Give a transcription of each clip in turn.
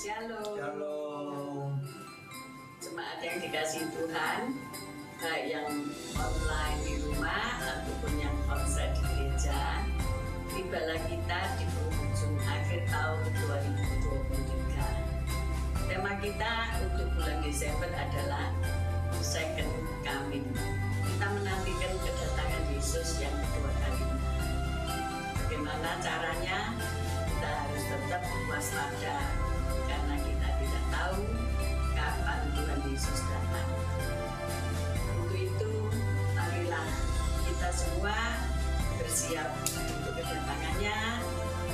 Shalom. Jemaat yang dikasih Tuhan, baik yang online di rumah ataupun yang konser di gereja, tibalah kita di penghujung akhir tahun 2023. Tema kita untuk bulan Desember adalah Second Coming. Kita menantikan kedatangan Yesus yang kedua kalinya. Bagaimana caranya? Kita harus tetap waspada, karena kita tidak tahu kapan Tuhan Yesus datang. Untuk itu, marilah kita semua bersiap untuk kedatangannya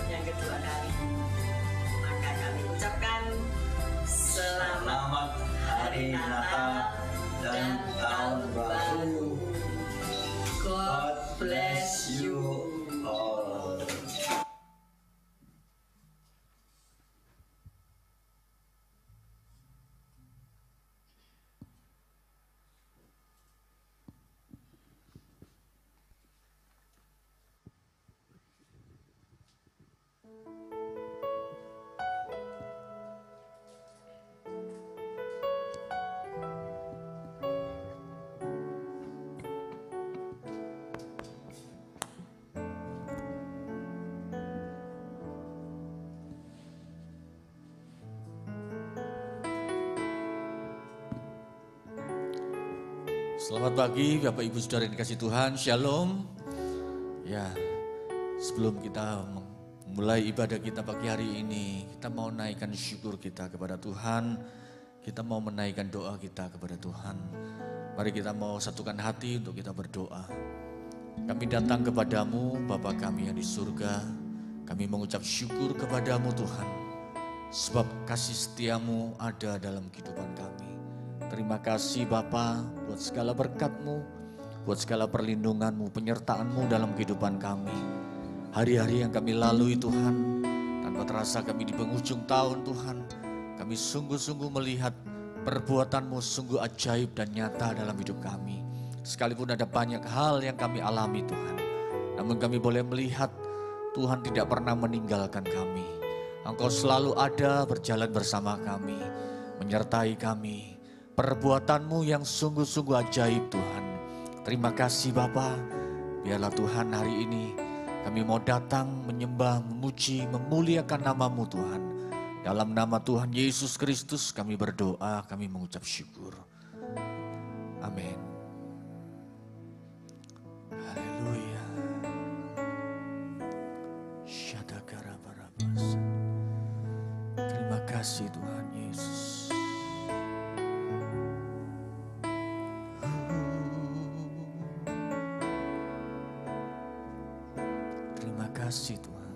yang kedua kali. Maka kami ucapkan selamat Hari Natal dan Tahun Baru. God bless you all. Selamat pagi Bapak Ibu Saudara yang dikasih Tuhan, Shalom. Ya, sebelum kita memulai ibadah kita pagi hari ini, kita mau naikkan syukur kita kepada Tuhan. Kita mau menaikkan doa kita kepada Tuhan. Mari kita mau satukan hati untuk kita berdoa. Kami datang kepadamu Bapa kami yang di surga. Kami mengucap syukur kepadamu Tuhan, sebab kasih setiamu ada dalam kehidupan kami. Terima kasih Bapa buat segala berkat-Mu, buat segala perlindungan-Mu, penyertaan-Mu dalam kehidupan kami. Hari-hari yang kami lalui Tuhan, tanpa terasa kami di penghujung tahun Tuhan, kami sungguh-sungguh melihat perbuatan-Mu sungguh ajaib dan nyata dalam hidup kami. Sekalipun ada banyak hal yang kami alami Tuhan, namun kami boleh melihat Tuhan tidak pernah meninggalkan kami. Engkau selalu ada berjalan bersama kami, menyertai kami. Perbuatan-Mu yang sungguh-sungguh ajaib Tuhan. Terima kasih Bapa. Biarlah Tuhan hari ini kami mau datang menyembah, memuji, memuliakan nama-Mu Tuhan. Dalam nama Tuhan Yesus Kristus kami berdoa, kami mengucap syukur. Amin. Haleluya. Terima kasih Tuhan Yesus. Terima kasih Tuhan.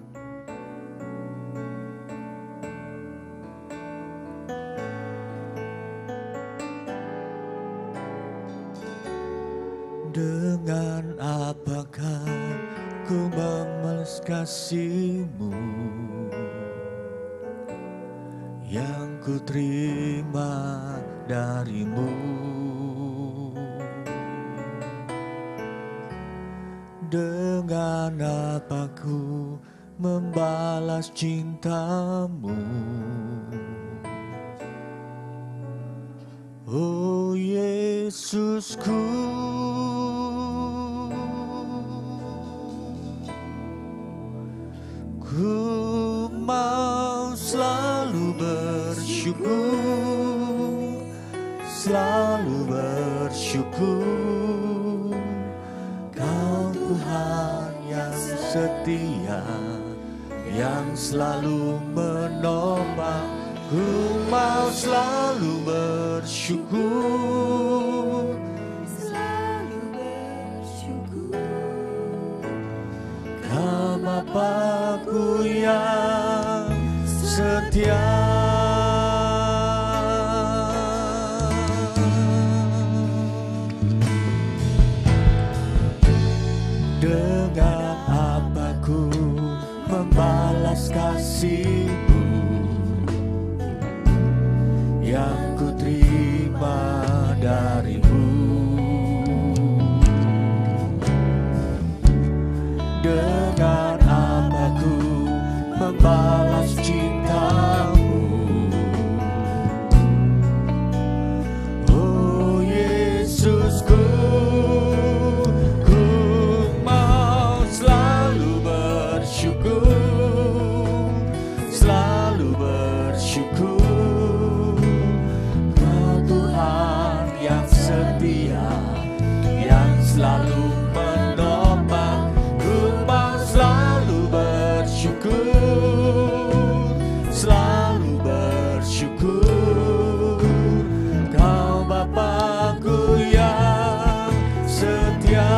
Dengan apakah ku membalas kasih-Mu yang ku terima dari-Mu? Dengan apa ku membalas cinta-Mu? Oh Yesusku, ku mau selalu bersyukur, selalu bersyukur. Kau Tuhan yang setia, yang selalu menopang ku mau selalu bersyukur, selalu bersyukur. Kau Bapa-Ku yang setia. Dengan apa ku membalas kasih-Mu yang ku terima dari-Mu? Dengan apa ku membalas cinta-Mu? Oh Yesusku, selalu bersyukur, Kau Tuhan yang setia, yang selalu menopang. Ku mau selalu bersyukur, selalu bersyukur, Kau Bapa-Ku yang setia.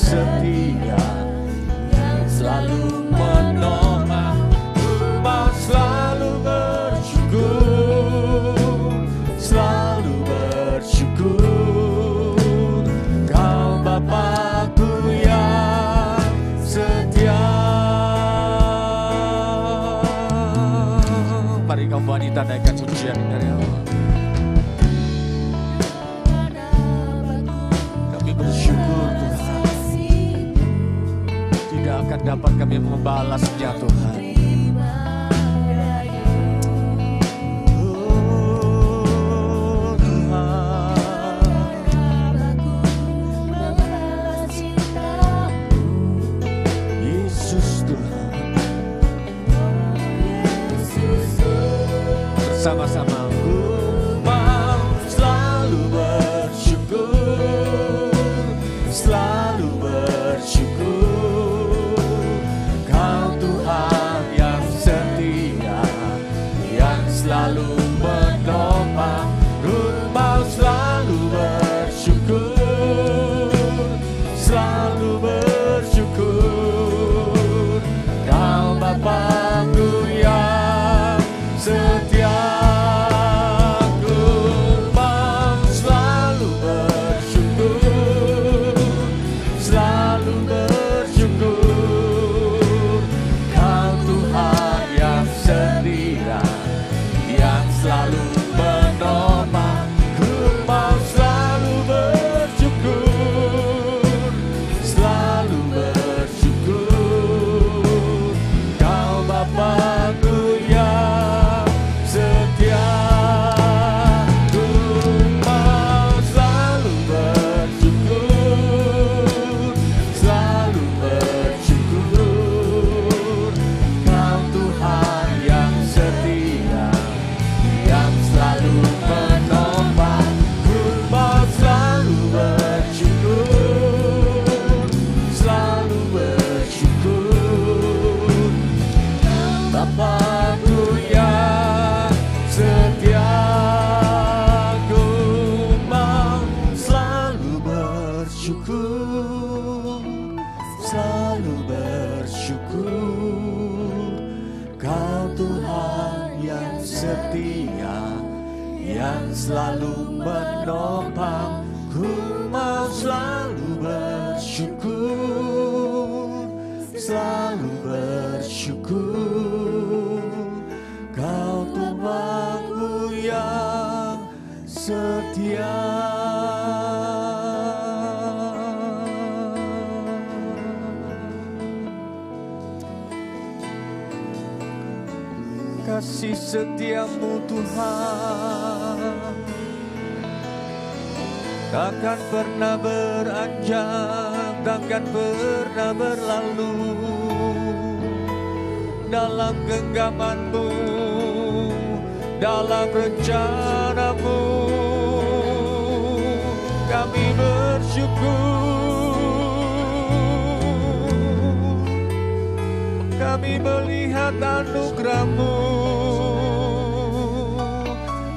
Setia yang selalu menopang, ku mau selalu bersyukur, selalu bersyukur, Kau Bapa-Ku yang setia. Mari kaum wanita naikkan pujian dari awal. Kami bersyukur Tuhan, tidak akan dapat kami membalasnya Tuhan. Oh Tuhan, Yesus Tuhan, bersama-sama ku mau selalu bersyukur, selalu bersyukur, selalu menopang. Ku mau selalu bersyukur, selalu bersyukur, Kau Bapa-Ku yang setia. Ku mau selalu bersyukur, selalu bersyukur, Kau Tuhan yang setia, selalu menopang. Ku mau selalu bersyukur, selalu bersyukur, Kau Bapa-Ku yang setia. Ku mau selalu bersyukur, selalu bersyukur, Kau Tuhan yang setia, selalu menopang. Ku mau selalu bersyukur, selalu bersyukur, Bapa-Ku yang setia. Ku mau selalu bersyukur, selalu bersyukur, Kau Tuhan yang setia, yang selalu menopang. Ku mau selalu bersyukur, selalu bersyukur, Kau Tuhanku yang setia. Kasih setiamu Tuhan takkan pernah beranjak, takkan pernah berlalu. Dalam genggaman-Mu, dalam rencana-Mu, kami bersyukur. Kami melihat anugerah-Mu,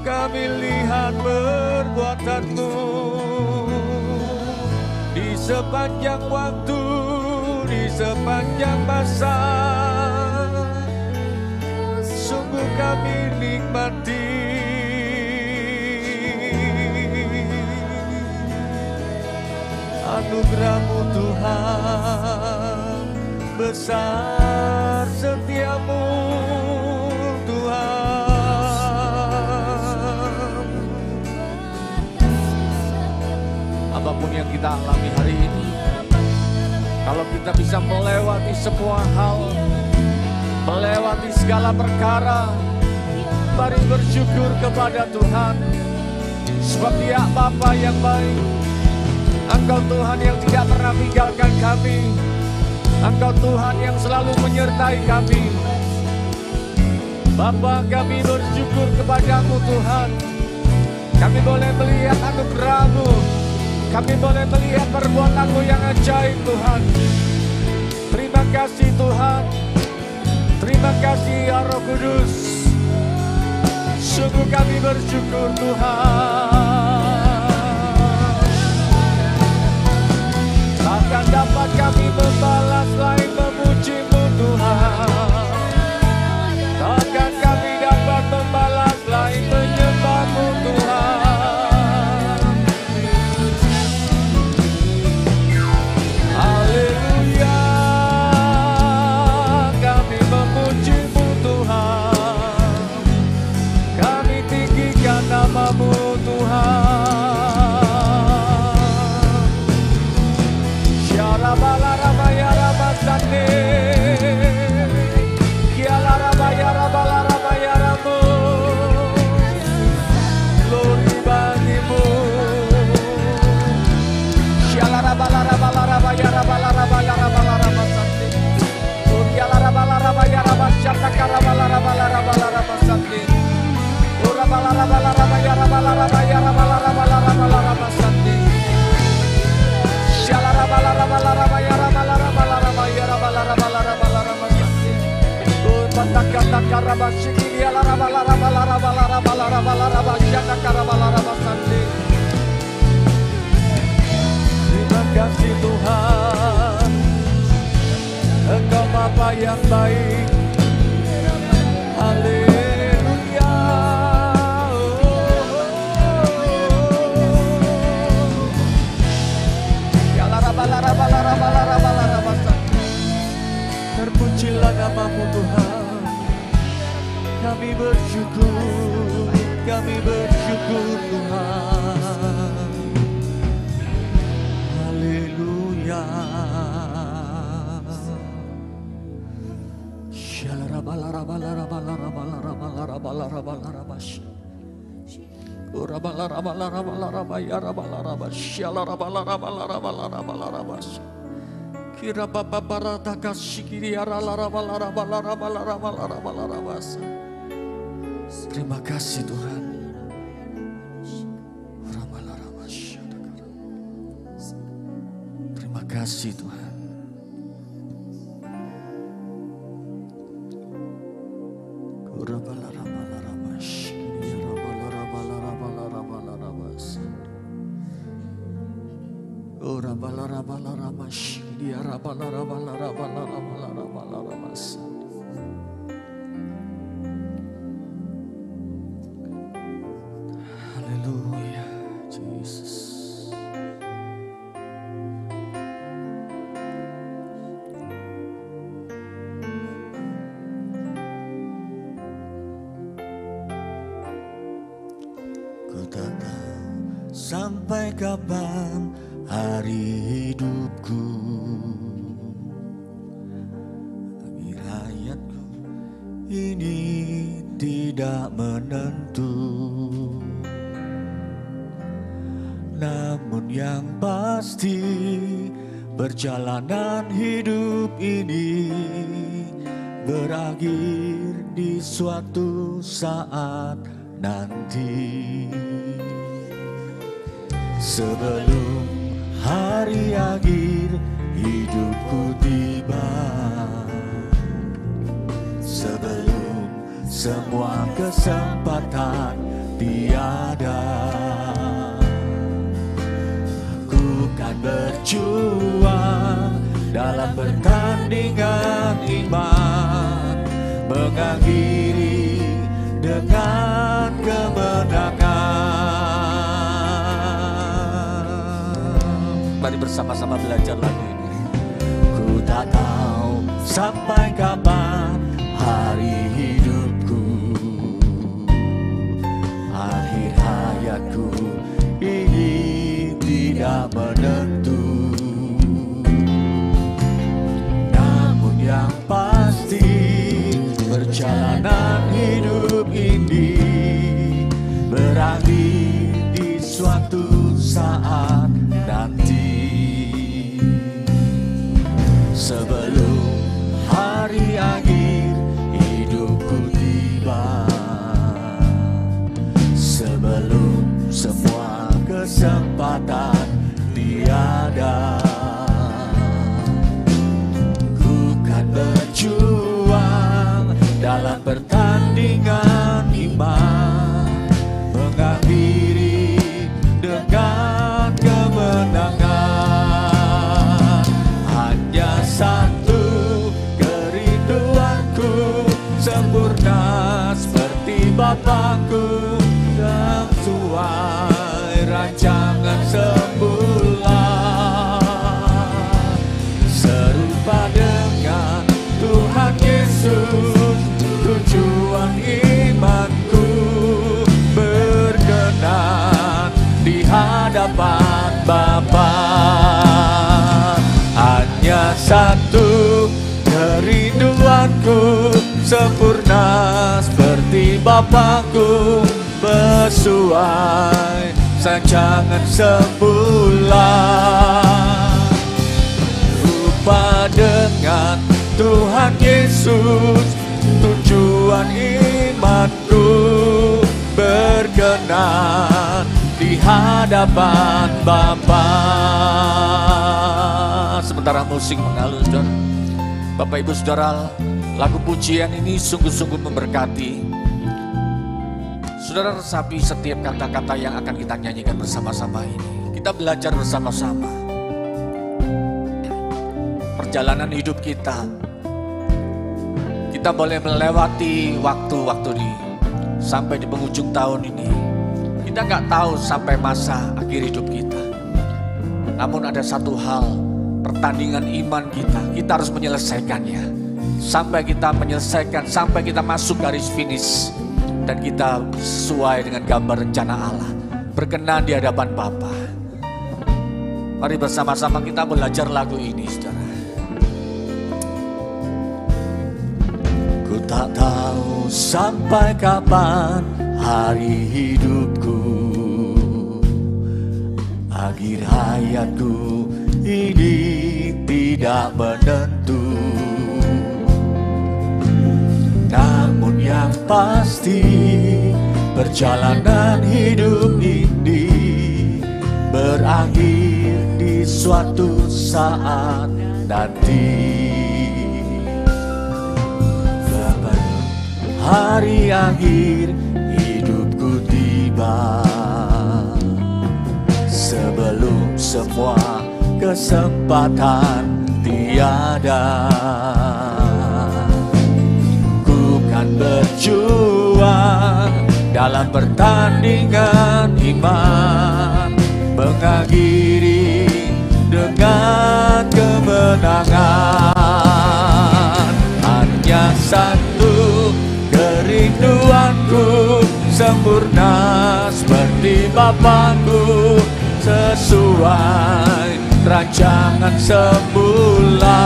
kami lihat perbuatan-Mu di sepanjang waktu, di sepanjang masa. Sungguh kami nikmati anugerah-Mu Tuhan, besar setiamu Tuhan. Apapun yang kita alami hari ini, kalau kita bisa melewati semua hal, melewati segala perkara, mari bersyukur kepada Tuhan. Sebab Dia Bapa yang baik, Engkau Tuhan yang tidak pernah tinggalkan kami, Engkau Tuhan yang selalu menyertai kami. Bapa, kami bersyukur kepada-Mu Tuhan. Kami boleh melihat anugerah-Mu, kami boleh melihat perbuatan-Mu yang ajaib Tuhan. Terima kasih Tuhan, terima kasih ya Roh Kudus. Sungguh kami bersyukur Tuhan. Takkan dapat kami membalas lain memuji-Mu Tuhan. Takkan kami dapat membalas lain menyembah-Mu Tuhan. Haleluya, kami memuji-Mu Tuhan. Kami tinggikan nama-Mu Tuhan. Terima kasih Tuhan, Engkau Bapa yang baik. Haleluya. Terpujilah nama-Mu Tuhan. Kami bersyukur, kami bersyukur Tuhan. Haleluya. Terima kasih Tuhan. Terima kasih Tuhan. Haleluya, Jesus. Ku tak tahu sampai kapan hari hidupku, akhir hayatku ini tidak menentu. Namun yang pasti perjalanan hidup ini berakhir di suatu saat nanti. Sebelum hari akhir hidupku tiba, sebelum semua kesempatan tiada, aku kan berjuang dalam pertandingan iman, mengakhiri dengan kemenangan. Mari bersama-sama belajar lagu ini. Ku tak tahu sampai kapan hari hidupku, akhir hayatku ini tidak menentu. Namun yang pasti perjalanan hidup ini berakhir di suatu saat nanti. Sebelum hari akhir hidupku tiba, sebelum semua kesempatan tiada, ku kan berjuang dalam pertandingan iman, mengakhiri dengan kemenangan. Hanya satu kerinduanku, sempurna seperti Bapakku, sesuai rancangan semula, serupa dengan Tuhan Yesus. Tujuan imanku berkenan di hadapan Bapa. Hanya satu kerinduanku, sempurna seperti Bapakku, sesuai rancangan semula, rupa dengan Tuhan Yesus. Tujuan imanku berkenan di hadapan Bapa. Sementara musik mengalun, Bapak Ibu Saudara, lagu pujian ini sungguh-sungguh memberkati. Saudara resapi setiap kata-kata yang akan kita nyanyikan bersama-sama ini. Kita belajar bersama-sama. Perjalanan hidup kita boleh melewati waktu-waktu sampai di penghujung tahun ini. Kita nggak tahu sampai masa akhir hidup kita. Namun ada satu hal, pertandingan iman kita harus menyelesaikannya. Sampai kita menyelesaikan, sampai kita masuk garis finish. Dan kita sesuai dengan gambar rencana Allah, berkenan di hadapan Bapa. Mari bersama-sama kita belajar lagu ini, saudara. Ku tak tahu sampai kapan hari hidupku, akhir hayatku ini tidak menentu. Namun yang pasti perjalanan hidup ini berakhir di suatu saat nanti. Hari akhir hidupku tiba, sebelum semua kesempatan tiada, ku kan berjuang dalam pertandingan iman, mengakhiri dengan kemenangan. Hanya satu kerinduanku, sempurna seperti Bapakku, sesuai rancangan semula,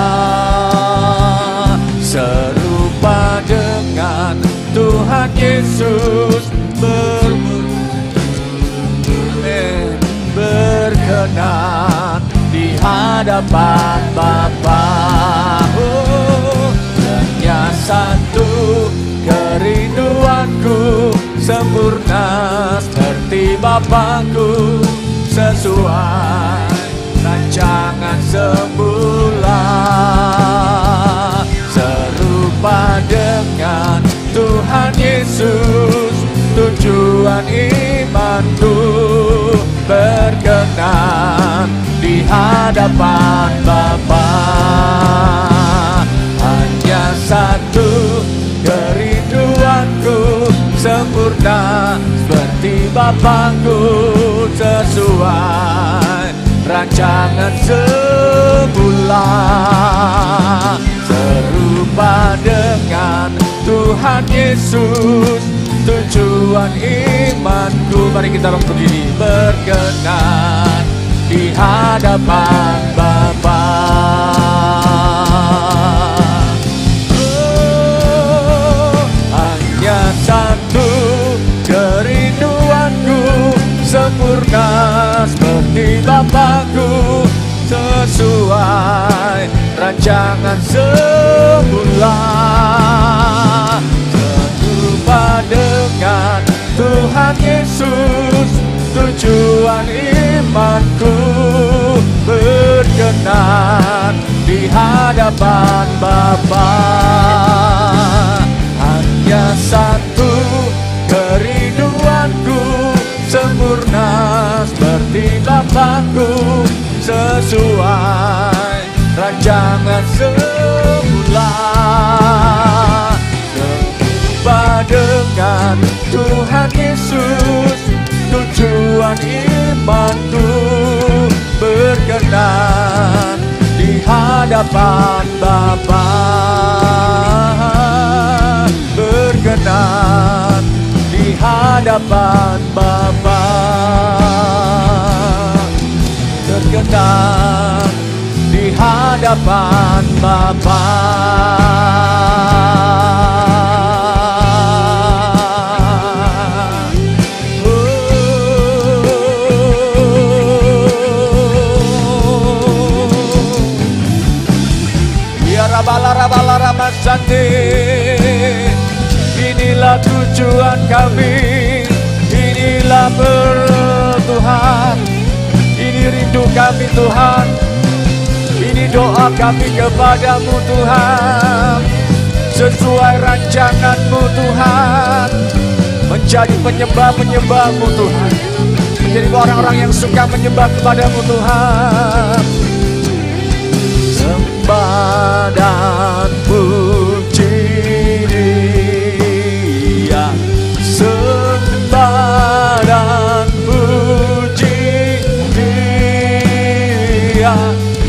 serupa dengan Tuhan Yesus, berkenan di hadapan Bapa. Hanya satu kerinduanku, sempurna seperti Bapakku, sesuai sesuai rancangan semula, serupa dengan Tuhan Yesus, tujuan imanku berkenan di hadapan Bapa. Hanya satu kerinduanku, sempurna seperti Bapakku, sesuai rancangan semula, serupa dengan Tuhan Yesus, tujuan imanku. Mari kita berdiri, berkenan di hadapan Bapa. Hanya satu kerinduanku, sempurna seperti Bapakku, sesuai rancangan semula, serupa dengan Tuhan Yesus, tujuan imanku berkenan di hadapan Bapa. Hanya satu kerinduanku, sempurna seperti Bapakku, sesuai rancangan semula, serupa dengan Tuhan Yesus, tujuan imanku berkenan di hadapan Bapa, berkenan di hadapan Bapa, berkenan di hadapan Bapa. Rabala Masante, inilah tujuan kami, inilah Tuhan, ini rindu kami Tuhan, ini doa kami kepadamu Tuhan, sesuai rancanganmu Tuhan, menjadi penyembah-penyembahmu Tuhan, menjadi orang-orang yang suka menyembah kepadamu Tuhan. Sembah dan puji Dia, sembah dan puji Dia,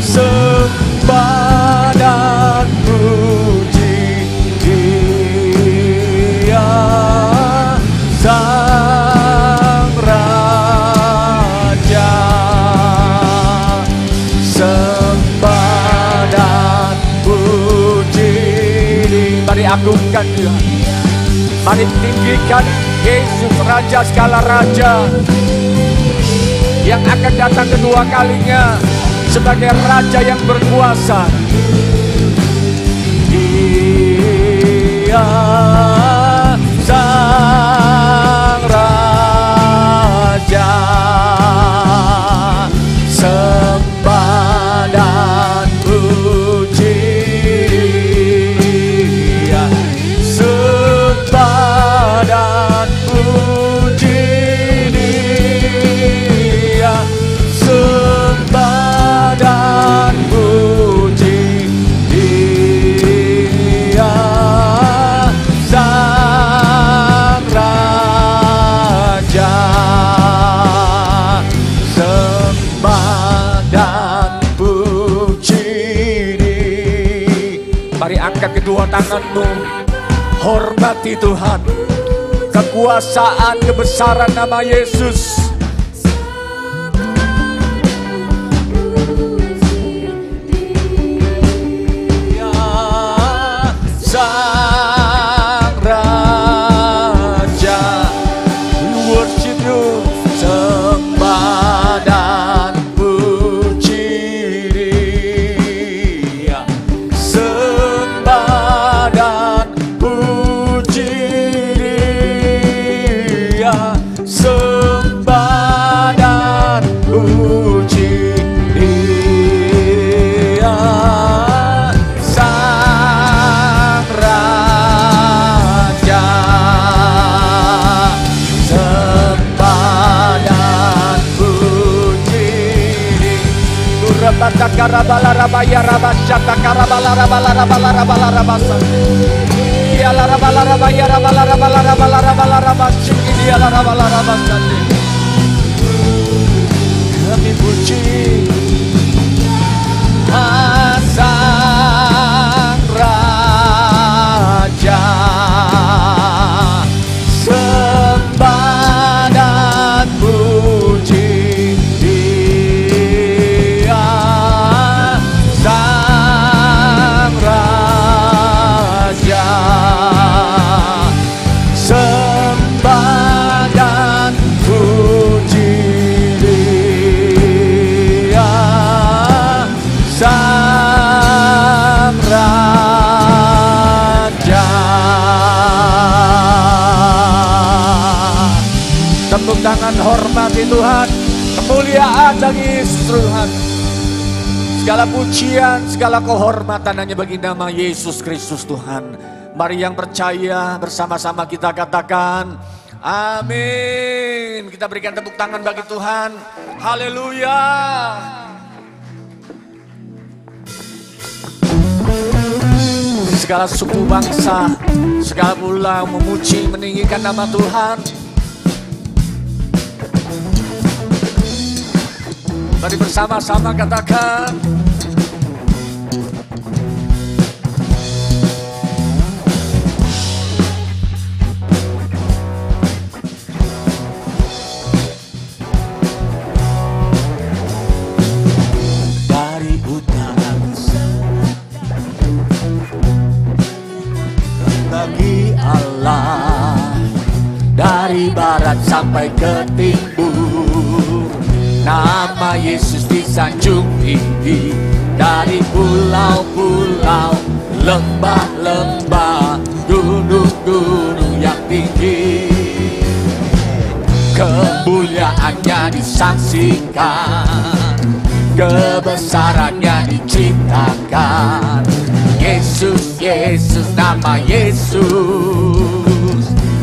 sembah dan puji Dia, Sang Raja. Mari agungkan Dia, mari tinggikan Yesus, Raja segala raja, yang akan datang kedua kalinya sebagai Raja yang berkuasa. Dia Sang Raja, sembah dan puji Dia, sembah dan puji Dia, sembah dan puji Dia, Sang Raja, sembah dan puji Dia. Mari angkat kedua tanganmu, hormati Tuhan, kekuasaan, kebesaran nama Yesus. Sang Raja, we worship you, sembah dan puji Dia, sembah dan puji Dia, sembah Kami puji Sang Raja, sembah dan puji Dia, Sang Raja, sembah dan puji Dia, Sang Raja. Tepuk tangan hormati Tuhan, kemuliaan bagi Tuhan. Segala pujian, segala kehormatan hanya bagi nama Yesus Kristus Tuhan. Mari yang percaya bersama-sama kita katakan amin. Kita berikan tepuk tangan bagi Tuhan. Haleluya. Segala suku bangsa, segala pulau memuji meninggikan nama Tuhan. Mari bersama-sama katakan dari utara bagi Allah, dari barat sampai ke timur, nama Yesus disanjung tinggi. Dari pulau-pulau, lembah-lembah, gunung-gunung yang tinggi, kemuliaannya disaksikan, kebesarannya diceritakan. Yesus, Yesus, nama Yesus,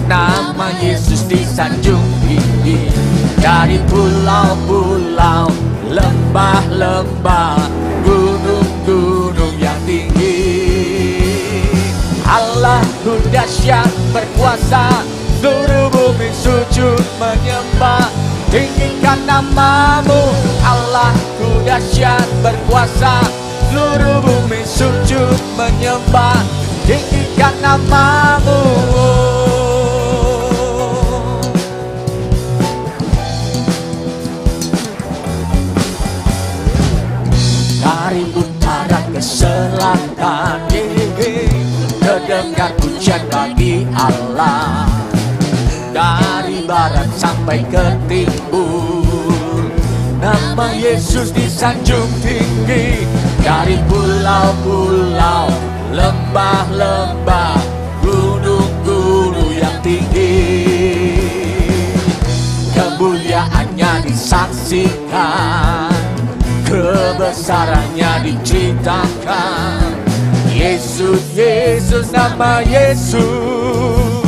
nama Yesus disanjung tinggi. Dari pulau-pulau, lembah-lembah, gunung-gunung yang tinggi, Allahku dahsyat berkuasa, seluruh bumi sujud menyembah. Tinggikan namamu, Allahku dahsyat berkuasa, seluruh bumi sujud menyembah. Tinggikan namamu. Dari utara ke selatan, terdengar pujian bagi Allah. Dari barat sampai ke timur, nama Yesus disanjung tinggi. Dari pulau-pulau, lembah-lembah, gunung-gunung yang tinggi, kemuliaannya disaksikan, kebesarannya diceritakan. Yesus, Yesus, nama Yesus,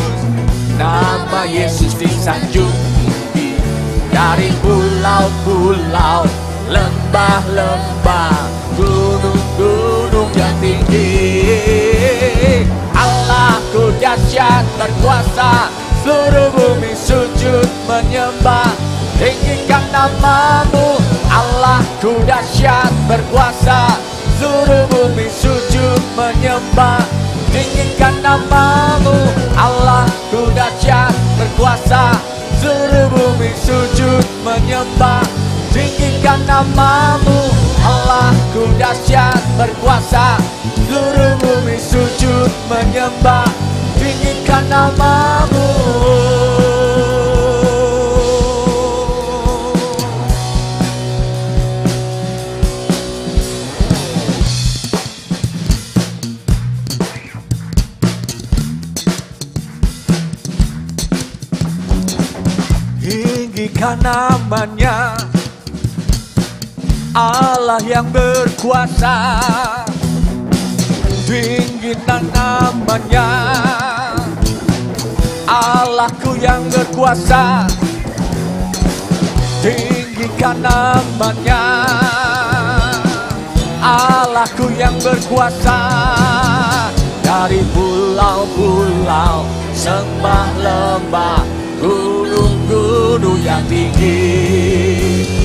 nama Yesus disanjung tinggi. Dari pulau-pulau, lembah-lembah, gunung-gunung yang tinggi, Allahku dahsyat berkuasa, seluruh bumi sujud menyembah. Tinggikan namamu, Allahku dahsyat berkuasa, seluruh bumi sujud menyembah. Tinggikan namamu, Allahku dahsyat berkuasa, seluruh bumi sujud menyembah. Tinggikan namamu, Allahku dahsyat berkuasa, seluruh bumi sujud menyembah. Tinggikan namamu. Tinggikan namanya, Allah yang berkuasa. Tinggikan namanya, Allahku yang berkuasa. Tinggikan namanya, Allahku yang berkuasa. Dari pulau-pulau sembah lembah, gunung-gunung yang tinggi.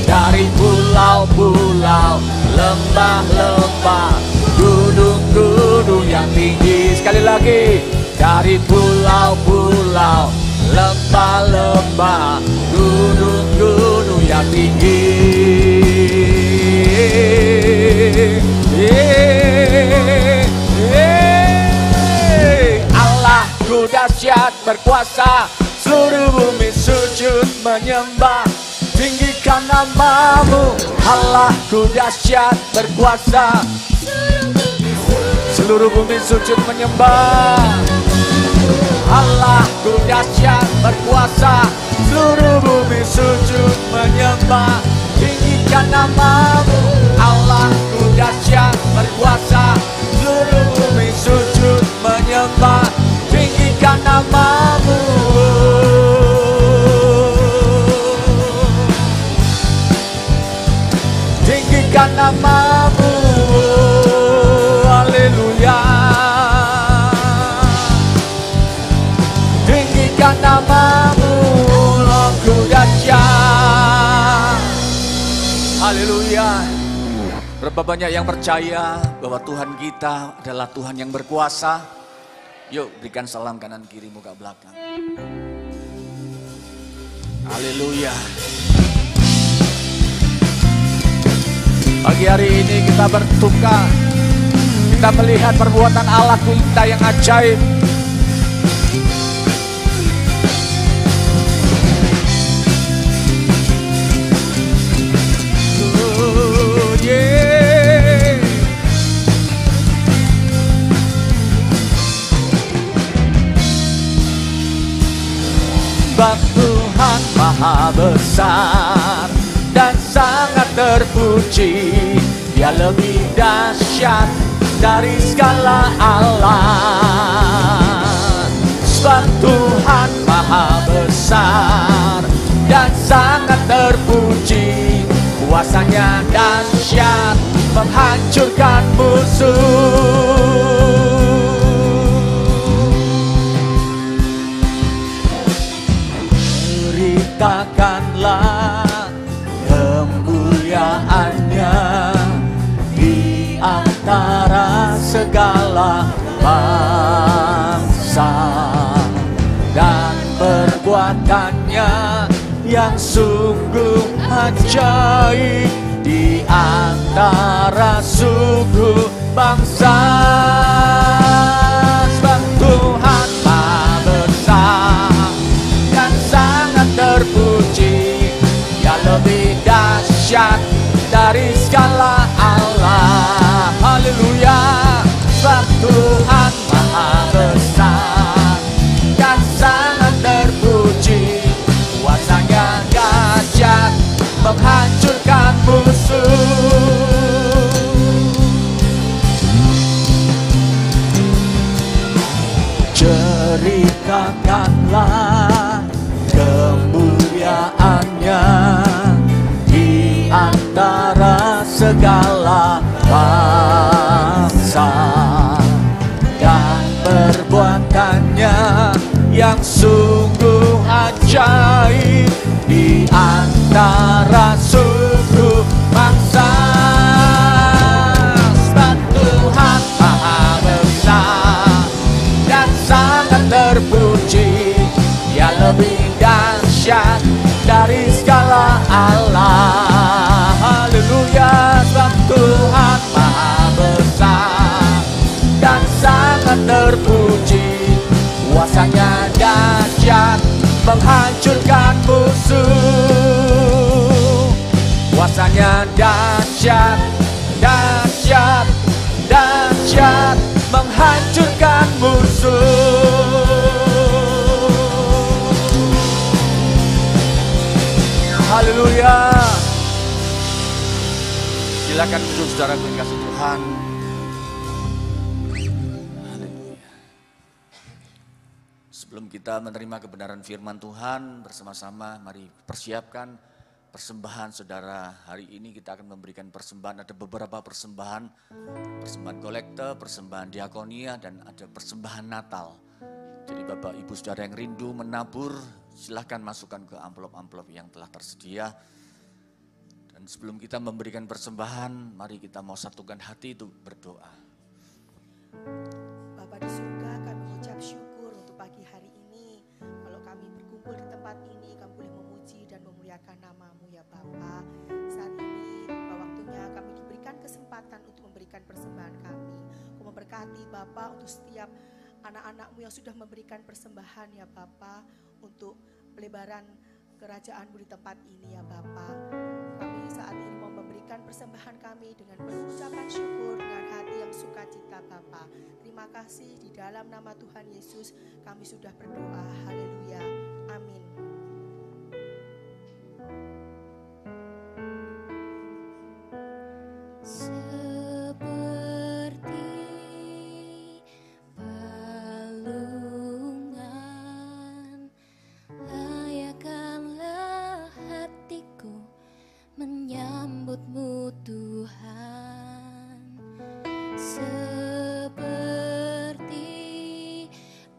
Dari pulau-pulau lembah-lembah, gunung-gunung yang tinggi. Sekali lagi, dari pulau-pulau lembah-lembah, gunung-gunung yang tinggi. Allahku dahsyat berkuasa, seluruh bumi sujud menyembah. Tinggikan namamu, Allahku dahsyat berkuasa, seluruh bumi sujud menyembah. Allahku dahsyat berkuasa, seluruh bumi sujud menyembah. Tinggikan namamu, Allahku dahsyat berkuasa, seluruh bumi sujud menyembah. Tinggikan namamu. Tinggikan namamu. Haleluya. Tinggikan namamu, Allahku dahsyat. Haleluya. Berapa banyak yang percaya bahwa Tuhan kita adalah Tuhan yang berkuasa? Yuk berikan salam kanan kiri muka belakang. Haleluya. Pagi hari ini kita bertukar, kita melihat perbuatan Allah kita yang ajaib. Sebab Tuhan maha besar dan sangat terpuji, Dia lebih dahsyat dari segala Allah. Sebab Tuhan maha besar dan sangat terpuji, kuasanya dahsyat menghancurkan musuh. Ceritakanlah kemuliaannya di antara segala bangsa, dan perbuatannya yang sungguh ajaib di antara suku bangsa. Sebab Tuhan maha besar dan sangat terpuji, Dia lebih dahsyat dari segala Allah. Haleluya. Sebab Tuhan maha besar dan sangat terpuji, kuasanya dahsyat menghancurkan musuh. Ceritakanlah kemuliaannya di antara segala bangsa, dan perbuatannya yang sungguh ajaib di antara suku bangsa. Sebab Tuhan maha besar dan sangat terpuji, Dia lebih dahsyat dari segala Allah. Haleluya. Sebab Tuhan maha besar dan sangat terpuji, kuasanya dahsyat menghancurkan musuh. Kuasanya dahsyat, dahsyat, dahsyat menghancurkan musuh. Haleluya. Silakan duduk saudara yang kasih Tuhan. Haleluya. Sebelum kita menerima kebenaran firman Tuhan bersama-sama, mari persiapkan persembahan saudara. Hari ini kita akan memberikan persembahan, ada beberapa persembahan. Persembahan kolekte, persembahan diakonia, dan ada persembahan Natal. Jadi Bapak Ibu Saudara yang rindu menabur, silahkan masukkan ke amplop-amplop yang telah tersedia. Dan sebelum kita memberikan persembahan, mari kita mau satukan hati itu berdoa. Bapa di surga, kami mengucap syukur untuk pagi hari ini. Kalau kami berkumpul di tempat ini, kami boleh memuji dan memuliakan nama-Mu ya Bapa. Saat ini waktunya kami diberikan kesempatan untuk memberikan persembahan kami. Kau memberkati Bapa untuk setiap anak-anak-Mu yang sudah memberikan persembahan ya Bapa, untuk pelebaran kerajaan-Mu di tempat ini ya Bapa. Kami saat ini mau memberikan persembahan kami dengan penuh ucapan syukur, dengan hati yang sukacita Bapa. Terima kasih, di dalam nama Tuhan Yesus kami sudah berdoa. Haleluya. Amin. Menyambutmu Tuhan, seperti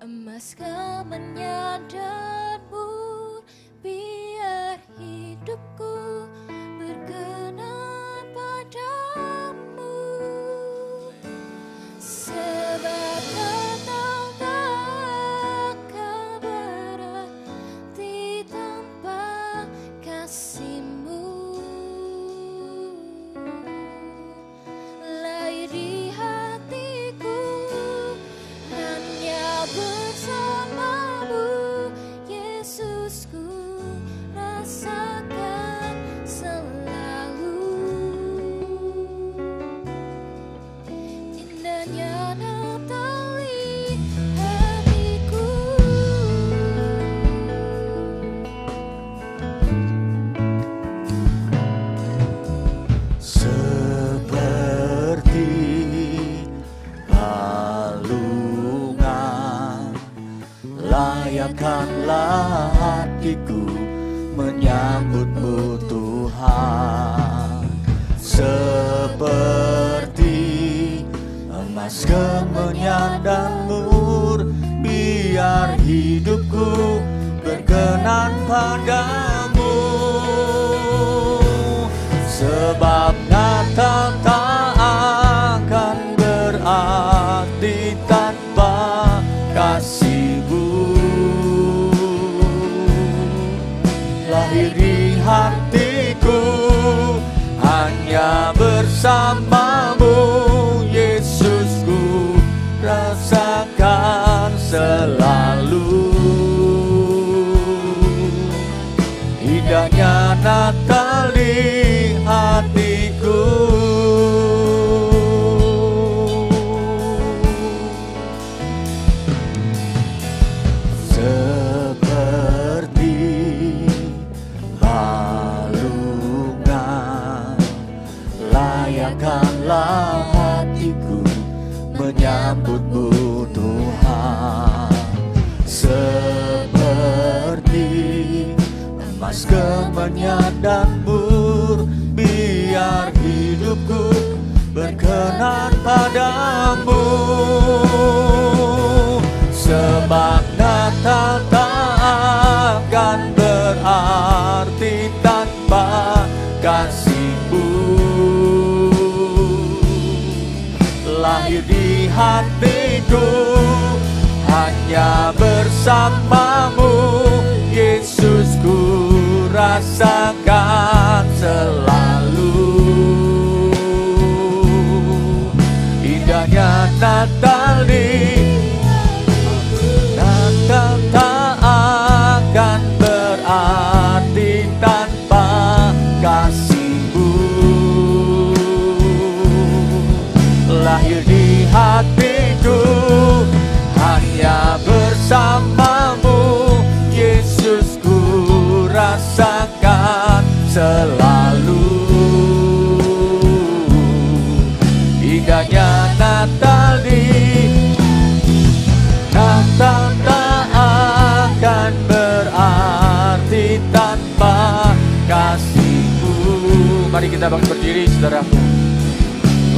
emas kemenyan dan mur, biar hidupku berkenan padamu. Sebab Engkau takkan berarti tanpa kasih-Mu. Di hatiku hanya bersama-Mu, Yesusku, rasakan selalu indahnya Natal di hatiku. Layakkanlah hatiku menyambut-Mu Tuhan, seperti emas kemenyan dan mur, biar hidupku berkenan padamu. Sebab Natal tak akan berarti tanpa kasih-Mu. Lahir di hatiku hanya bersama-Mu, Yesusku, rasakan selalu indahnya Natal di hatiku. Layakkanlah hatiku menyambut-Mu Tuhan, seperti emas kemenyan dan mur, biar hidupku berkenan padamu. Sebab Natal tak akan berarti tanpa kasih-Mu. Lahir di hatiku hanya bersama-Mu, Yesusku, rasakan selalu indahnya Natal di Natal tak akan berarti tanpa kasih-Mu. Lahir di hatiku hanya bersama-Mu, Yesusku, rasakan selalu indahnya Natal di Natal tak akan berarti tanpa kasih. kita bangkit berdiri, saudaraku.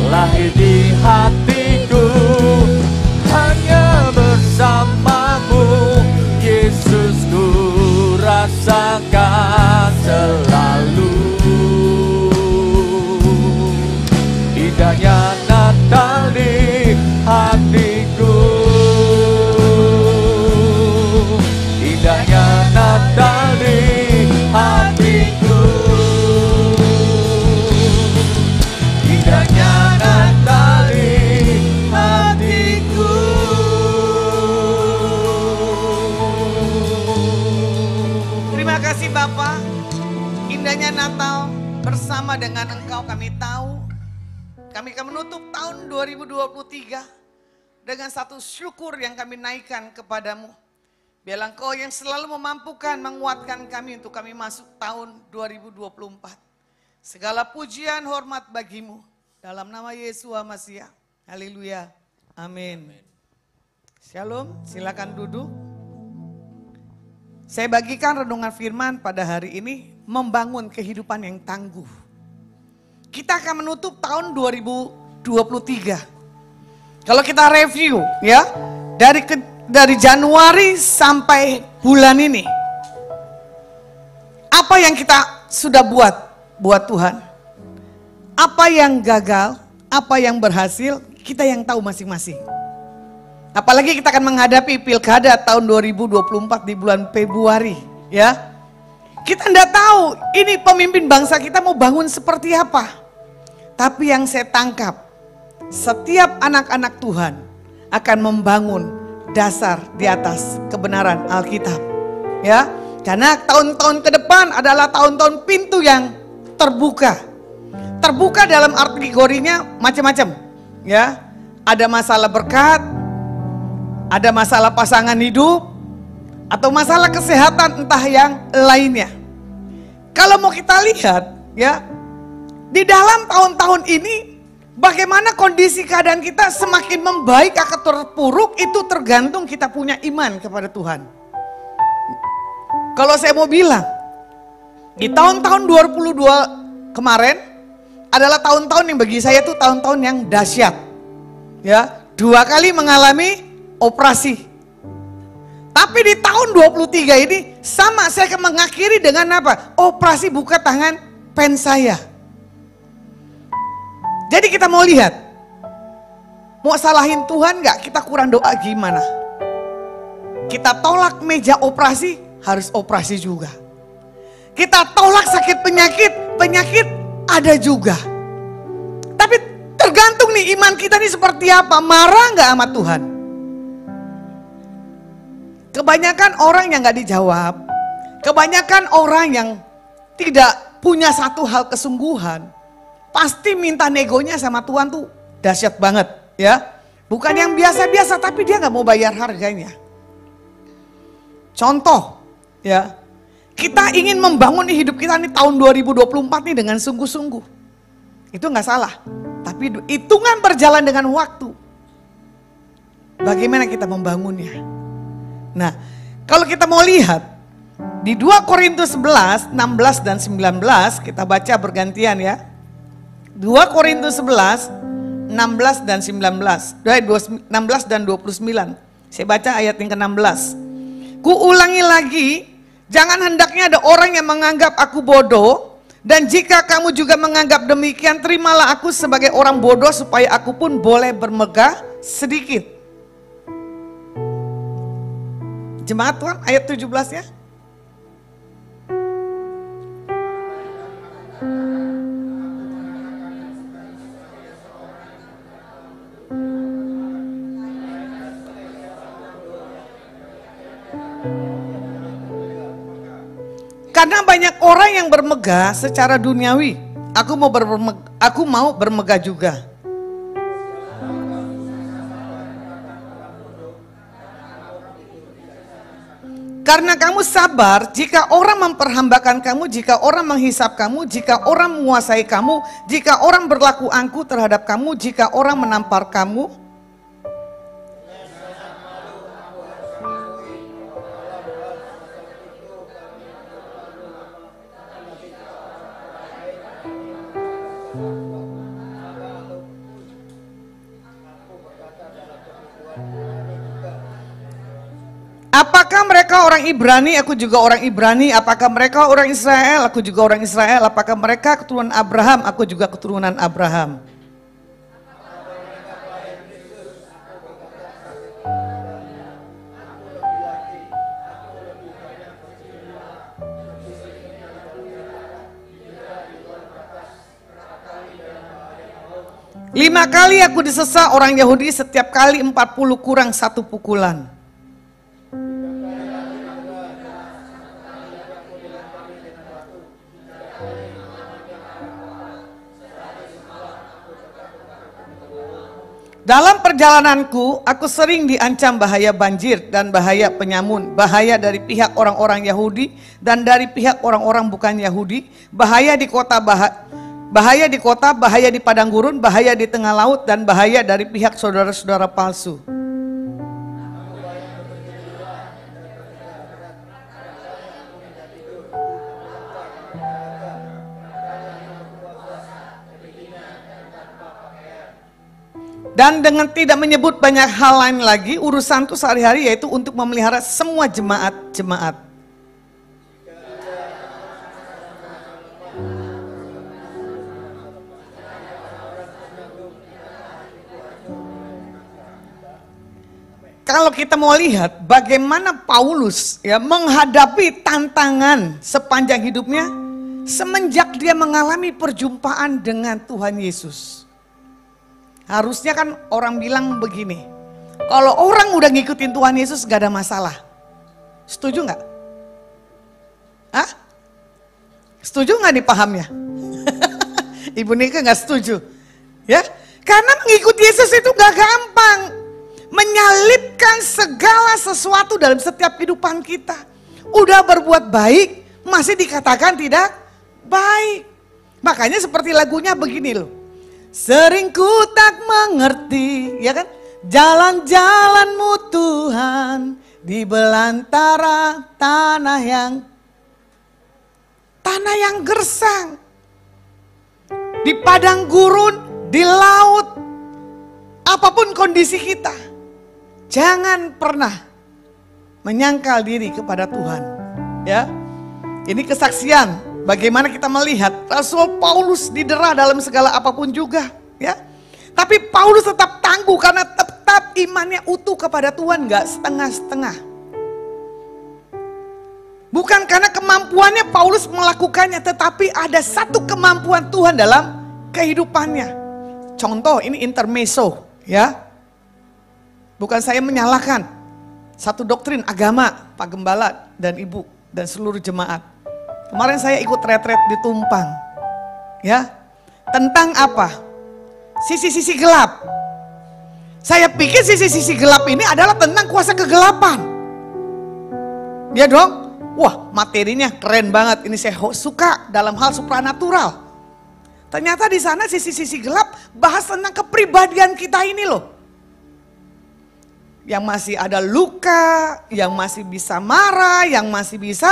Lahir di hatiku hanya bersamamu, Yesus, ku rasakan selalu indahnya Natal di hatiku, indahnya Natal di hatiku, indahnya Natal di hatiku. Terima kasih Bapak, indahnya Natal bersama dengan Engkau kami tahu. Kami akan menutup tahun 2023 dengan satu syukur yang kami naikkan kepadamu. Biarlah Engkau yang selalu memampukan, menguatkan kami untuk kami masuk tahun 2024. Segala pujian, hormat bagimu. Dalam nama Yesus Masiah. Haleluya. Amin. Shalom, silakan duduk. Saya bagikan renungan firman pada hari ini, membangun kehidupan yang tangguh. Kita akan menutup tahun 2023. Kalau kita review ya, dari Januari sampai bulan ini, apa yang kita sudah buat Tuhan? Apa yang gagal, apa yang berhasil, kita yang tahu masing-masing. Apalagi kita akan menghadapi pilkada tahun 2024 di bulan Februari ya. Kita tidak tahu ini pemimpin bangsa kita mau bangun seperti apa. Tapi yang saya tangkap, setiap anak-anak Tuhan akan membangun dasar di atas kebenaran Alkitab. Ya, karena tahun-tahun ke depan adalah tahun-tahun pintu yang terbuka. Terbuka dalam arti kategorinya macam-macam. Ya, ada masalah berkat, ada masalah pasangan hidup, atau masalah kesehatan entah yang lainnya. Kalau mau kita lihat ya, di dalam tahun-tahun ini bagaimana kondisi keadaan kita semakin membaik atau terpuruk itu tergantung kita punya iman kepada Tuhan. Kalau saya mau bilang, di tahun-tahun 2022 kemarin adalah tahun-tahun yang bagi saya itu tahun-tahun yang dahsyat. Ya, 2 kali mengalami operasi. Tapi di tahun 23 ini sama, saya akan mengakhiri dengan apa? Operasi buka tangan pen saya. Jadi kita mau lihat, mau salahin Tuhan nggak? Kita kurang doa gimana? Kita tolak meja operasi, harus operasi juga. Kita tolak sakit penyakit ada juga. Tapi tergantung nih iman kita nih seperti apa, marah nggak sama Tuhan? Kebanyakan orang yang nggak dijawab, kebanyakan orang yang tidak punya satu hal kesungguhan, pasti minta negonya sama Tuhan tuh dahsyat banget ya. Bukan yang biasa-biasa tapi dia nggak mau bayar harganya. Contoh ya, kita ingin membangun hidup kita nih tahun 2024 nih dengan sungguh-sungguh. Itu nggak salah. Tapi hitungan berjalan dengan waktu. Bagaimana kita membangunnya? Nah, kalau kita mau lihat di 2 Korintus 11, 16 dan 19 kita baca bergantian ya. 2 Korintus 11, 16 dan 19. 16 dan 29. Saya baca ayat yang ke-16. Ku ulangi lagi, jangan hendaknya ada orang yang menganggap aku bodoh, dan jika kamu juga menganggap demikian, terimalah aku sebagai orang bodoh supaya aku pun boleh bermegah sedikit. Jemaat Tuhan, ayat 17 ya. Karena banyak orang yang bermegah secara duniawi. Aku mau bermegah juga. Karena kamu sabar, jika orang memperhambakan kamu, jika orang menghisap kamu, jika orang menguasai kamu, jika orang berlaku angkuh terhadap kamu, jika orang menampar kamu. Apakah mereka orang Ibrani, aku juga orang Ibrani. Apakah mereka orang Israel, aku juga orang Israel. Apakah mereka keturunan Abraham, aku juga keturunan Abraham. Lima kali aku disesa orang Yahudi, setiap kali 40 kurang 1 pukulan. Dalam perjalananku, aku sering diancam bahaya banjir dan bahaya penyamun, bahaya dari pihak orang-orang Yahudi dan dari pihak orang-orang bukan Yahudi, bahaya di kota, bahaya di padang gurun, bahaya di tengah laut, dan bahaya dari pihak saudara-saudara palsu. Dan dengan tidak menyebut banyak hal lain lagi, urusanku sehari-hari yaitu untuk memelihara semua jemaat-jemaat. Kalau kita mau lihat bagaimana Paulus ya menghadapi tantangan sepanjang hidupnya semenjak dia mengalami perjumpaan dengan Tuhan Yesus. Harusnya kan orang bilang begini, kalau orang udah ngikutin Tuhan Yesus gak ada masalah. Setuju gak? Hah? Setuju gak dipahamnya? Ibu Nika gak setuju. Ya, karena mengikuti Yesus itu gak gampang. Menyalipkan segala sesuatu dalam setiap kehidupan kita. Udah berbuat baik, masih dikatakan tidak baik. Makanya seperti lagunya begini loh. Sering ku tak mengerti, ya kan? Jalan-jalanmu Tuhan di belantara tanah yang gersang. Di padang gurun, di laut, apapun kondisi kita, jangan pernah menyangkal diri kepada Tuhan. Ya, ini kesaksian. Bagaimana kita melihat Rasul Paulus didera dalam segala apapun juga, ya. Tapi Paulus tetap tangguh karena tetap imannya utuh kepada Tuhan, gak setengah-setengah. Bukan karena kemampuannya Paulus melakukannya, tetapi ada satu kemampuan Tuhan dalam kehidupannya. Contoh, ini intermezzo, ya. Bukan saya menyalahkan satu doktrin agama, Pak Gembala dan Ibu dan seluruh jemaat. Kemarin saya ikut retret di Tumpang, ya, tentang apa? Sisi-sisi gelap. Saya pikir sisi-sisi gelap ini adalah tentang kuasa kegelapan. Ya dong, wah materinya keren banget. Ini saya suka dalam hal supranatural. Ternyata di sana sisi-sisi gelap bahas tentang kepribadian kita ini loh. Yang masih ada luka, yang masih bisa marah, yang masih bisa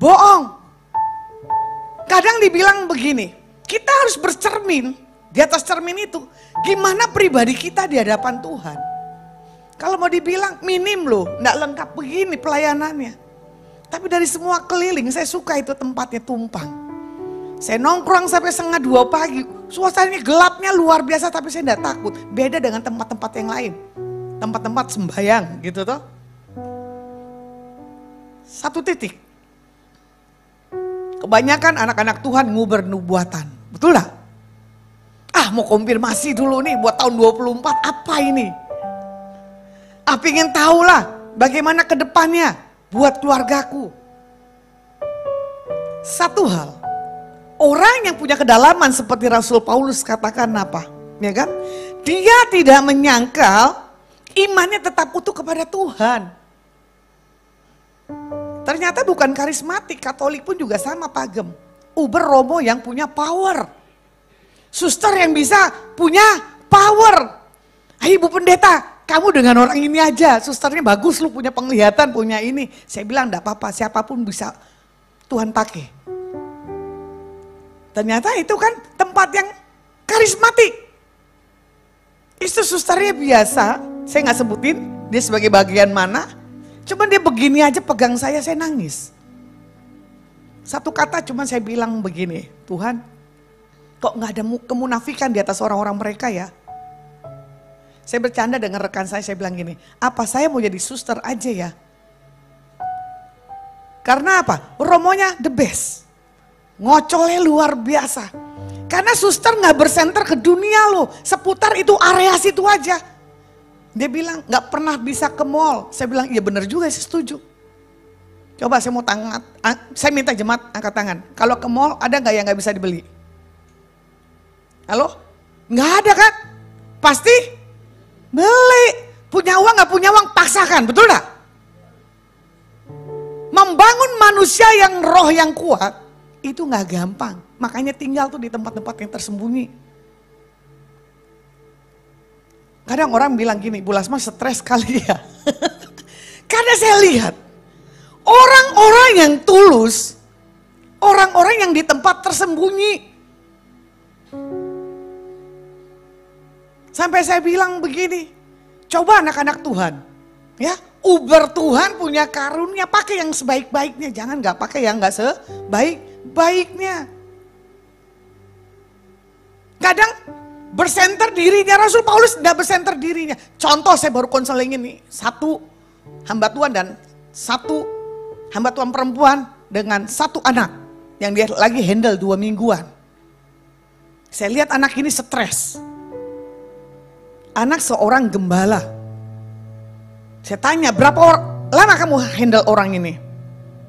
bohong. Kadang dibilang begini, kita harus bercermin, di atas cermin itu, gimana pribadi kita di hadapan Tuhan. Kalau mau dibilang minim loh, enggak lengkap begini pelayanannya. Tapi dari semua keliling, saya suka itu tempatnya Tumpang. Saya nongkrong sampai 1:30 pagi, suasananya gelapnya luar biasa tapi saya enggak takut. Beda dengan tempat-tempat yang lain, tempat-tempat sembahyang gitu toh. Satu titik. Kebanyakan anak-anak Tuhan nguber nubuatan. Betul gak? Mau konfirmasi dulu nih buat tahun 24 apa ini? Pengen tahu lah bagaimana ke depannya buat keluargaku. Satu hal, orang yang punya kedalaman seperti Rasul Paulus katakan apa? Ya kan? Dia tidak menyangkal imannya tetap utuh kepada Tuhan. Ternyata bukan karismatik, Katolik pun juga sama pagem. Uber Romo yang punya power. Suster yang bisa punya power. Ibu pendeta, kamu dengan orang ini aja. Susternya bagus, lu punya penglihatan, punya ini. Saya bilang enggak apa-apa, siapapun bisa Tuhan pakai. Ternyata itu kan tempat yang karismatik. Itu susternya biasa, saya nggak sebutin dia sebagai bagian mana. Cuman dia begini aja pegang saya nangis. Satu kata cuman saya bilang begini, Tuhan kok gak ada kemunafikan di atas orang-orang mereka ya. Saya bercanda dengan rekan saya bilang gini, apa saya mau jadi suster aja ya? Karena apa? Romonya the best. Ngocolnya luar biasa. Karena suster gak bersenter ke dunia loh, seputar itu area situ aja. Dia bilang gak pernah bisa ke mall. Saya bilang iya benar juga, saya setuju. Coba saya mau saya minta jemaat angkat tangan. Kalau ke mall ada gak yang gak bisa dibeli? Halo? Gak ada kan? Pasti beli. Punya uang gak punya uang paksakan, betul gak? Membangun manusia yang roh yang kuat itu gak gampang. Makanya tinggal tuh di tempat-tempat yang tersembunyi. Kadang orang bilang gini, Bu Lasma stres kali ya. Karena saya lihat orang-orang yang tulus, orang-orang yang di tempat tersembunyi. Sampai saya bilang begini, coba anak-anak Tuhan, ya Uber Tuhan punya karunia, pakai yang sebaik-baiknya, jangan nggak pakai yang nggak sebaik-baiknya. Kadang bersenter dirinya, Rasul Paulus tidak bersenter dirinya. Contoh saya baru konselingin nih, satu hamba Tuhan dan satu hamba Tuhan perempuan dengan satu anak yang dia lagi handle 2 mingguan. Saya lihat anak ini stres. Anak seorang gembala. Saya tanya berapa lama kamu handle orang ini?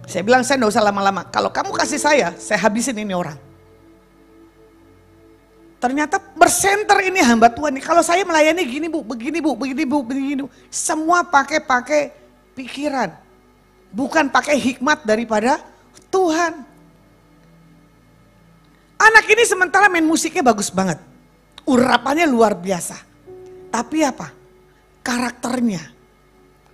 Saya bilang saya tidak usah lama-lama. Kalau kamu kasih saya habisin ini orang. Ternyata bersenter ini hamba Tuhan nih. Kalau saya melayani gini bu, begini bu, begini bu, begini bu. Semua pakai pikiran. Bukan pakai hikmat daripada Tuhan. Anak ini sementara main musiknya bagus banget. Urapannya luar biasa. Tapi apa? Karakternya.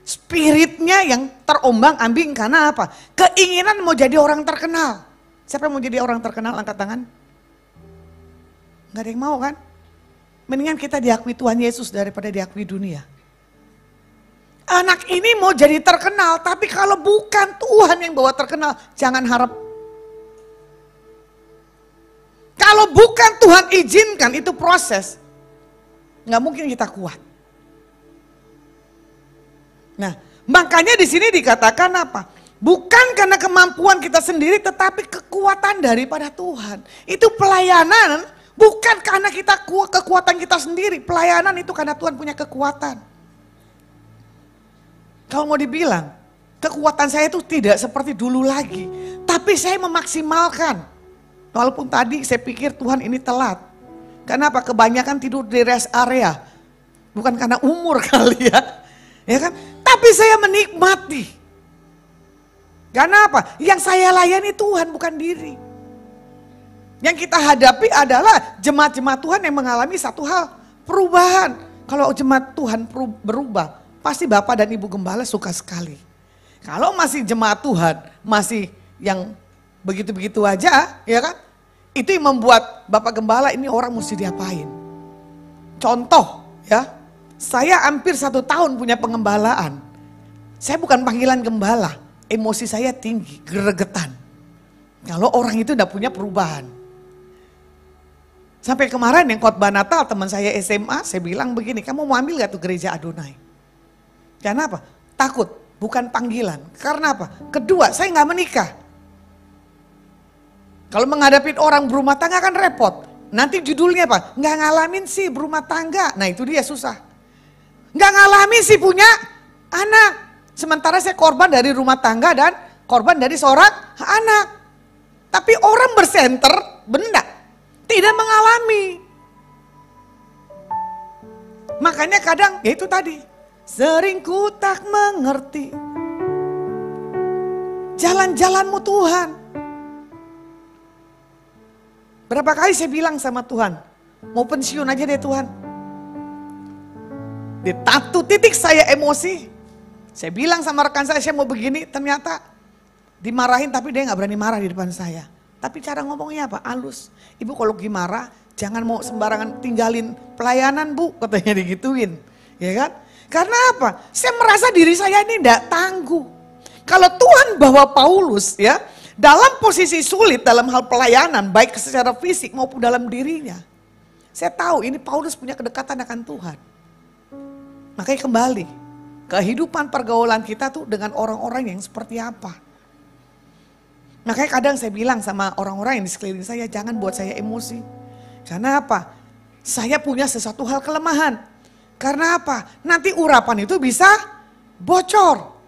Spiritnya yang terombang ambing karena apa? Keinginan mau jadi orang terkenal. Siapa yang mau jadi orang terkenal? Angkat tangan. Gak ada yang mau kan? Mendingan kita diakui Tuhan Yesus daripada diakui dunia. Anak ini mau jadi terkenal, tapi kalau bukan Tuhan yang bawa terkenal, jangan harap. Kalau bukan Tuhan izinkan itu proses, gak mungkin kita kuat. Nah, makanya di sini dikatakan apa? Bukan karena kemampuan kita sendiri, tetapi kekuatan daripada Tuhan. Itu pelayanan. Bukan karena kita kekuatan kita sendiri, pelayanan itu karena Tuhan punya kekuatan. Kalau mau dibilang, kekuatan saya itu tidak seperti dulu lagi. Tapi saya memaksimalkan. Walaupun tadi saya pikir Tuhan ini telat. Kenapa? Kebanyakan tidur di rest area. Bukan karena umur kali ya. Ya kan? Tapi saya menikmati. Karena apa? Yang saya layani Tuhan bukan diri. Yang kita hadapi adalah jemaat-jemaat Tuhan yang mengalami satu hal, perubahan. Kalau jemaat Tuhan berubah, pasti Bapak dan Ibu Gembala suka sekali. Kalau masih jemaat Tuhan, masih yang begitu-begitu aja, ya kan? Itu yang membuat Bapak Gembala ini orang mesti diapain. Contoh ya, saya hampir 1 tahun punya pengembalaan. Saya bukan panggilan gembala, emosi saya tinggi, gregetan. Kalau orang itu udah punya perubahan. Sampai kemarin yang khotbah Natal teman saya SMA, saya bilang begini, kamu mau ambil gak tuh gereja Adonai? Karena apa? Takut, bukan panggilan. Karena apa? Kedua, saya gak menikah. Kalau menghadapi orang berumah tangga kan repot. Nanti judulnya apa? Gak ngalamin sih berumah tangga. Nah itu dia susah. Gak ngalamin sih punya anak. Sementara saya korban dari rumah tangga dan korban dari seorang anak. Tapi orang bersenter, benda. Tidak mengalami. Makanya kadang, ya itu tadi. Sering ku tak mengerti. Jalan-jalanmu Tuhan. Berapa kali saya bilang sama Tuhan, mau pensiun aja deh Tuhan. Di satu titik saya emosi. Saya bilang sama rekan saya mau begini, ternyata dimarahin tapi dia gak berani marah di depan saya. Tapi cara ngomongnya apa? Halus. Ibu kalau lagi marah jangan mau sembarangan tinggalin pelayanan bu, katanya digituin. Ya kan? Karena apa? Saya merasa diri saya ini tidak tangguh. Kalau Tuhan bawa Paulus ya, dalam posisi sulit dalam hal pelayanan, baik secara fisik maupun dalam dirinya. Saya tahu ini Paulus punya kedekatan akan Tuhan. Makanya kembali, kehidupan pergaulan kita tuh dengan orang-orang yang seperti apa. Makanya kadang saya bilang sama orang-orang yang di sekeliling saya, jangan buat saya emosi. Karena apa? Saya punya sesuatu hal kelemahan. Karena apa? Nanti urapan itu bisa bocor.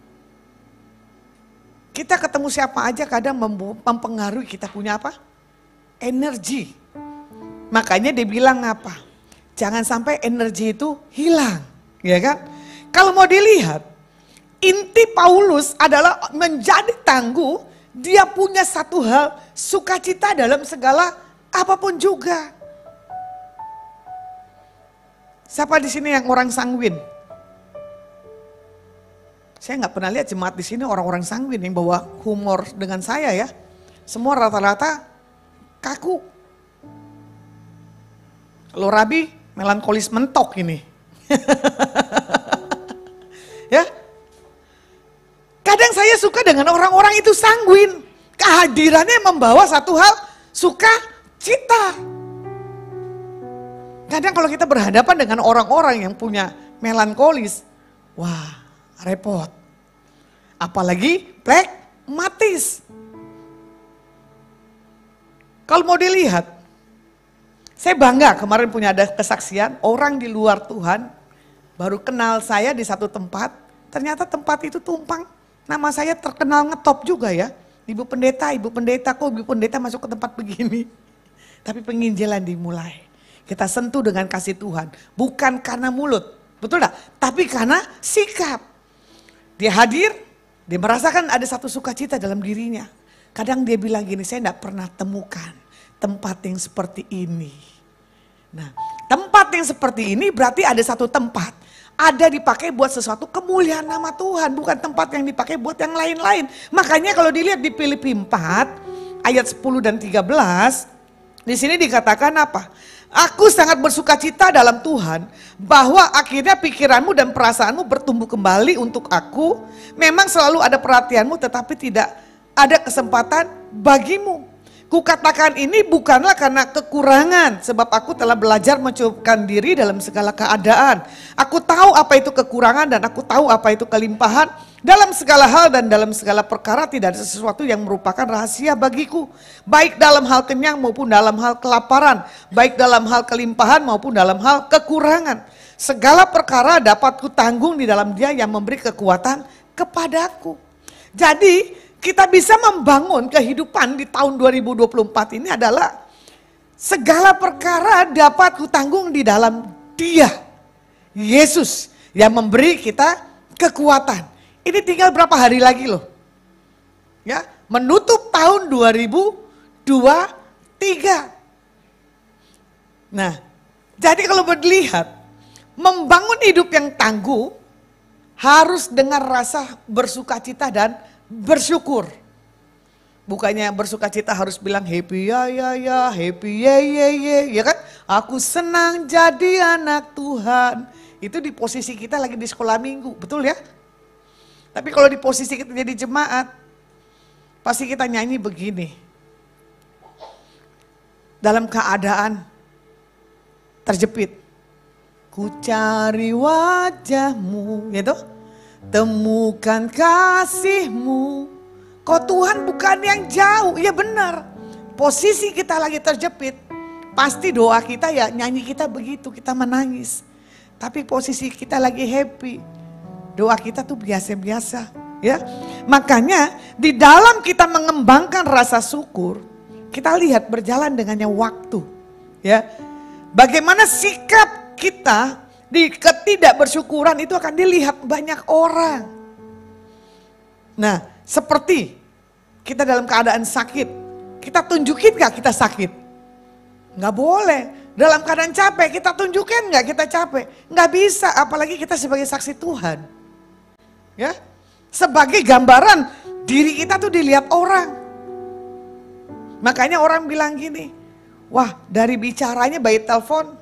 Kita ketemu siapa aja kadang mempengaruhi kita punya apa? Energi. Makanya dia bilang apa? Jangan sampai energi itu hilang. Ya kan? Kalau mau dilihat, inti Paulus adalah menjadi tangguh. Dia punya satu hal, sukacita dalam segala apapun juga. Siapa di sini yang orang sanguin? Saya nggak pernah lihat jemaat di sini orang-orang sanguin yang bawa humor dengan saya ya. Semua rata-rata kaku. Kalau Rabi melankolis mentok ini. Ya. Kadang saya suka dengan orang-orang itu sanguin. Kehadirannya membawa satu hal sukacita. Kadang kalau kita berhadapan dengan orang-orang yang punya melankolis, wah repot. Apalagi pragmatis. Kalau mau dilihat, saya bangga kemarin punya ada kesaksian orang di luar Tuhan baru kenal saya di satu tempat, ternyata tempat itu tumpang. Nama saya terkenal ngetop juga ya. Ibu pendeta, kok ibu pendeta masuk ke tempat begini. Tapi penginjilan dimulai. Kita sentuh dengan kasih Tuhan. Bukan karena mulut, betul tak? Tapi karena sikap. Dia hadir, dia merasakan ada satu sukacita dalam dirinya. Kadang dia bilang gini, saya tidak pernah temukan tempat yang seperti ini. Nah, tempat yang seperti ini berarti ada satu tempat. Ada dipakai buat sesuatu kemuliaan nama Tuhan. Bukan tempat yang dipakai buat yang lain-lain. Makanya kalau dilihat di Filipi 4 ayat 10 dan 13. Di sini dikatakan apa? Aku sangat bersukacita dalam Tuhan bahwa akhirnya pikiranmu dan perasaanmu bertumbuh kembali untuk aku. Memang selalu ada perhatianmu tetapi tidak ada kesempatan bagimu. Kukatakan ini bukanlah karena kekurangan, sebab aku telah belajar mencukupkan diri dalam segala keadaan. Aku tahu apa itu kekurangan dan aku tahu apa itu kelimpahan. Dalam segala hal dan dalam segala perkara tidak ada sesuatu yang merupakan rahasia bagiku. Baik dalam hal kenyang maupun dalam hal kelaparan. Baik dalam hal kelimpahan maupun dalam hal kekurangan. Segala perkara dapat kutanggung di dalam Dia yang memberi kekuatan kepadaku. Jadi kita bisa membangun kehidupan di tahun 2024 ini adalah segala perkara dapat kutanggung di dalam Dia, Yesus yang memberi kita kekuatan. Ini tinggal berapa hari lagi loh. Ya, menutup tahun 2023. Nah, jadi kalau melihat membangun hidup yang tangguh harus dengan rasa bersukacita dan bersyukur. Bukannya bersukacita harus bilang happy ya, happy ya kan? Aku senang jadi anak Tuhan. Itu di posisi kita lagi di sekolah minggu, betul ya? Tapi kalau di posisi kita jadi jemaat, pasti kita nyanyi begini. Dalam keadaan terjepit. Ku cari wajahmu, gitu. Temukan kasih-Mu. Kok Tuhan bukan yang jauh, ya benar. Posisi kita lagi terjepit, pasti doa kita ya nyanyi kita begitu, kita menangis. Tapi posisi kita lagi happy, doa kita tuh biasa-biasa. Ya, makanya di dalam kita mengembangkan rasa syukur, kita lihat berjalan dengannya waktu. Ya, bagaimana sikap kita di ketidakbersyukuran itu akan dilihat banyak orang. Nah, seperti kita dalam keadaan sakit, kita tunjukin gak kita sakit? Gak boleh. Dalam keadaan capek, kita tunjukin gak kita capek? Gak bisa, apalagi kita sebagai saksi Tuhan. Ya, sebagai gambaran diri kita tuh dilihat orang. Makanya orang bilang gini, wah dari bicaranya by telepon,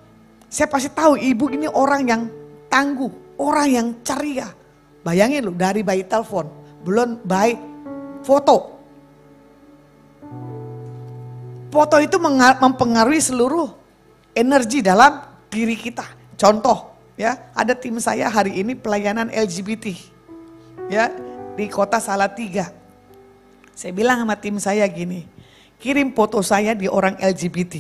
saya pasti tahu ibu ini orang yang tangguh, orang yang ceria. Bayangin loh, dari by telepon, belum by foto. Foto itu mempengaruhi seluruh energi dalam diri kita. Contoh ya, ada tim saya hari ini pelayanan LGBT ya di kota Salatiga. Saya bilang sama tim saya gini, kirim foto saya di orang LGBT.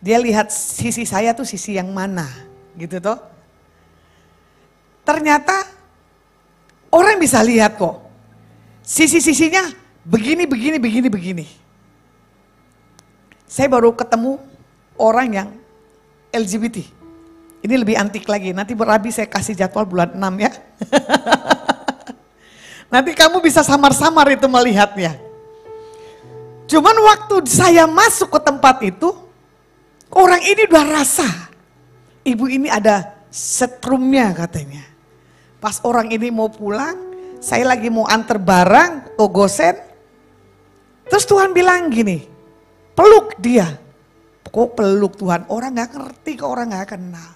Dia lihat sisi saya tuh sisi yang mana gitu toh. Ternyata orang bisa lihat kok. Sisi-sisinya begini. Saya baru ketemu orang yang LGBT. Ini lebih antik lagi. Nanti berabi saya kasih jadwal bulan 6 ya. Nanti kamu bisa samar-samar itu melihatnya. Cuman waktu saya masuk ke tempat itu, orang ini udah rasa. Ibu ini ada setrumnya katanya. Pas orang ini mau pulang, saya lagi mau antar barang ke Gosen. Terus Tuhan bilang gini, peluk dia. Kok peluk Tuhan? Orang gak ngerti, kok orang gak kenal.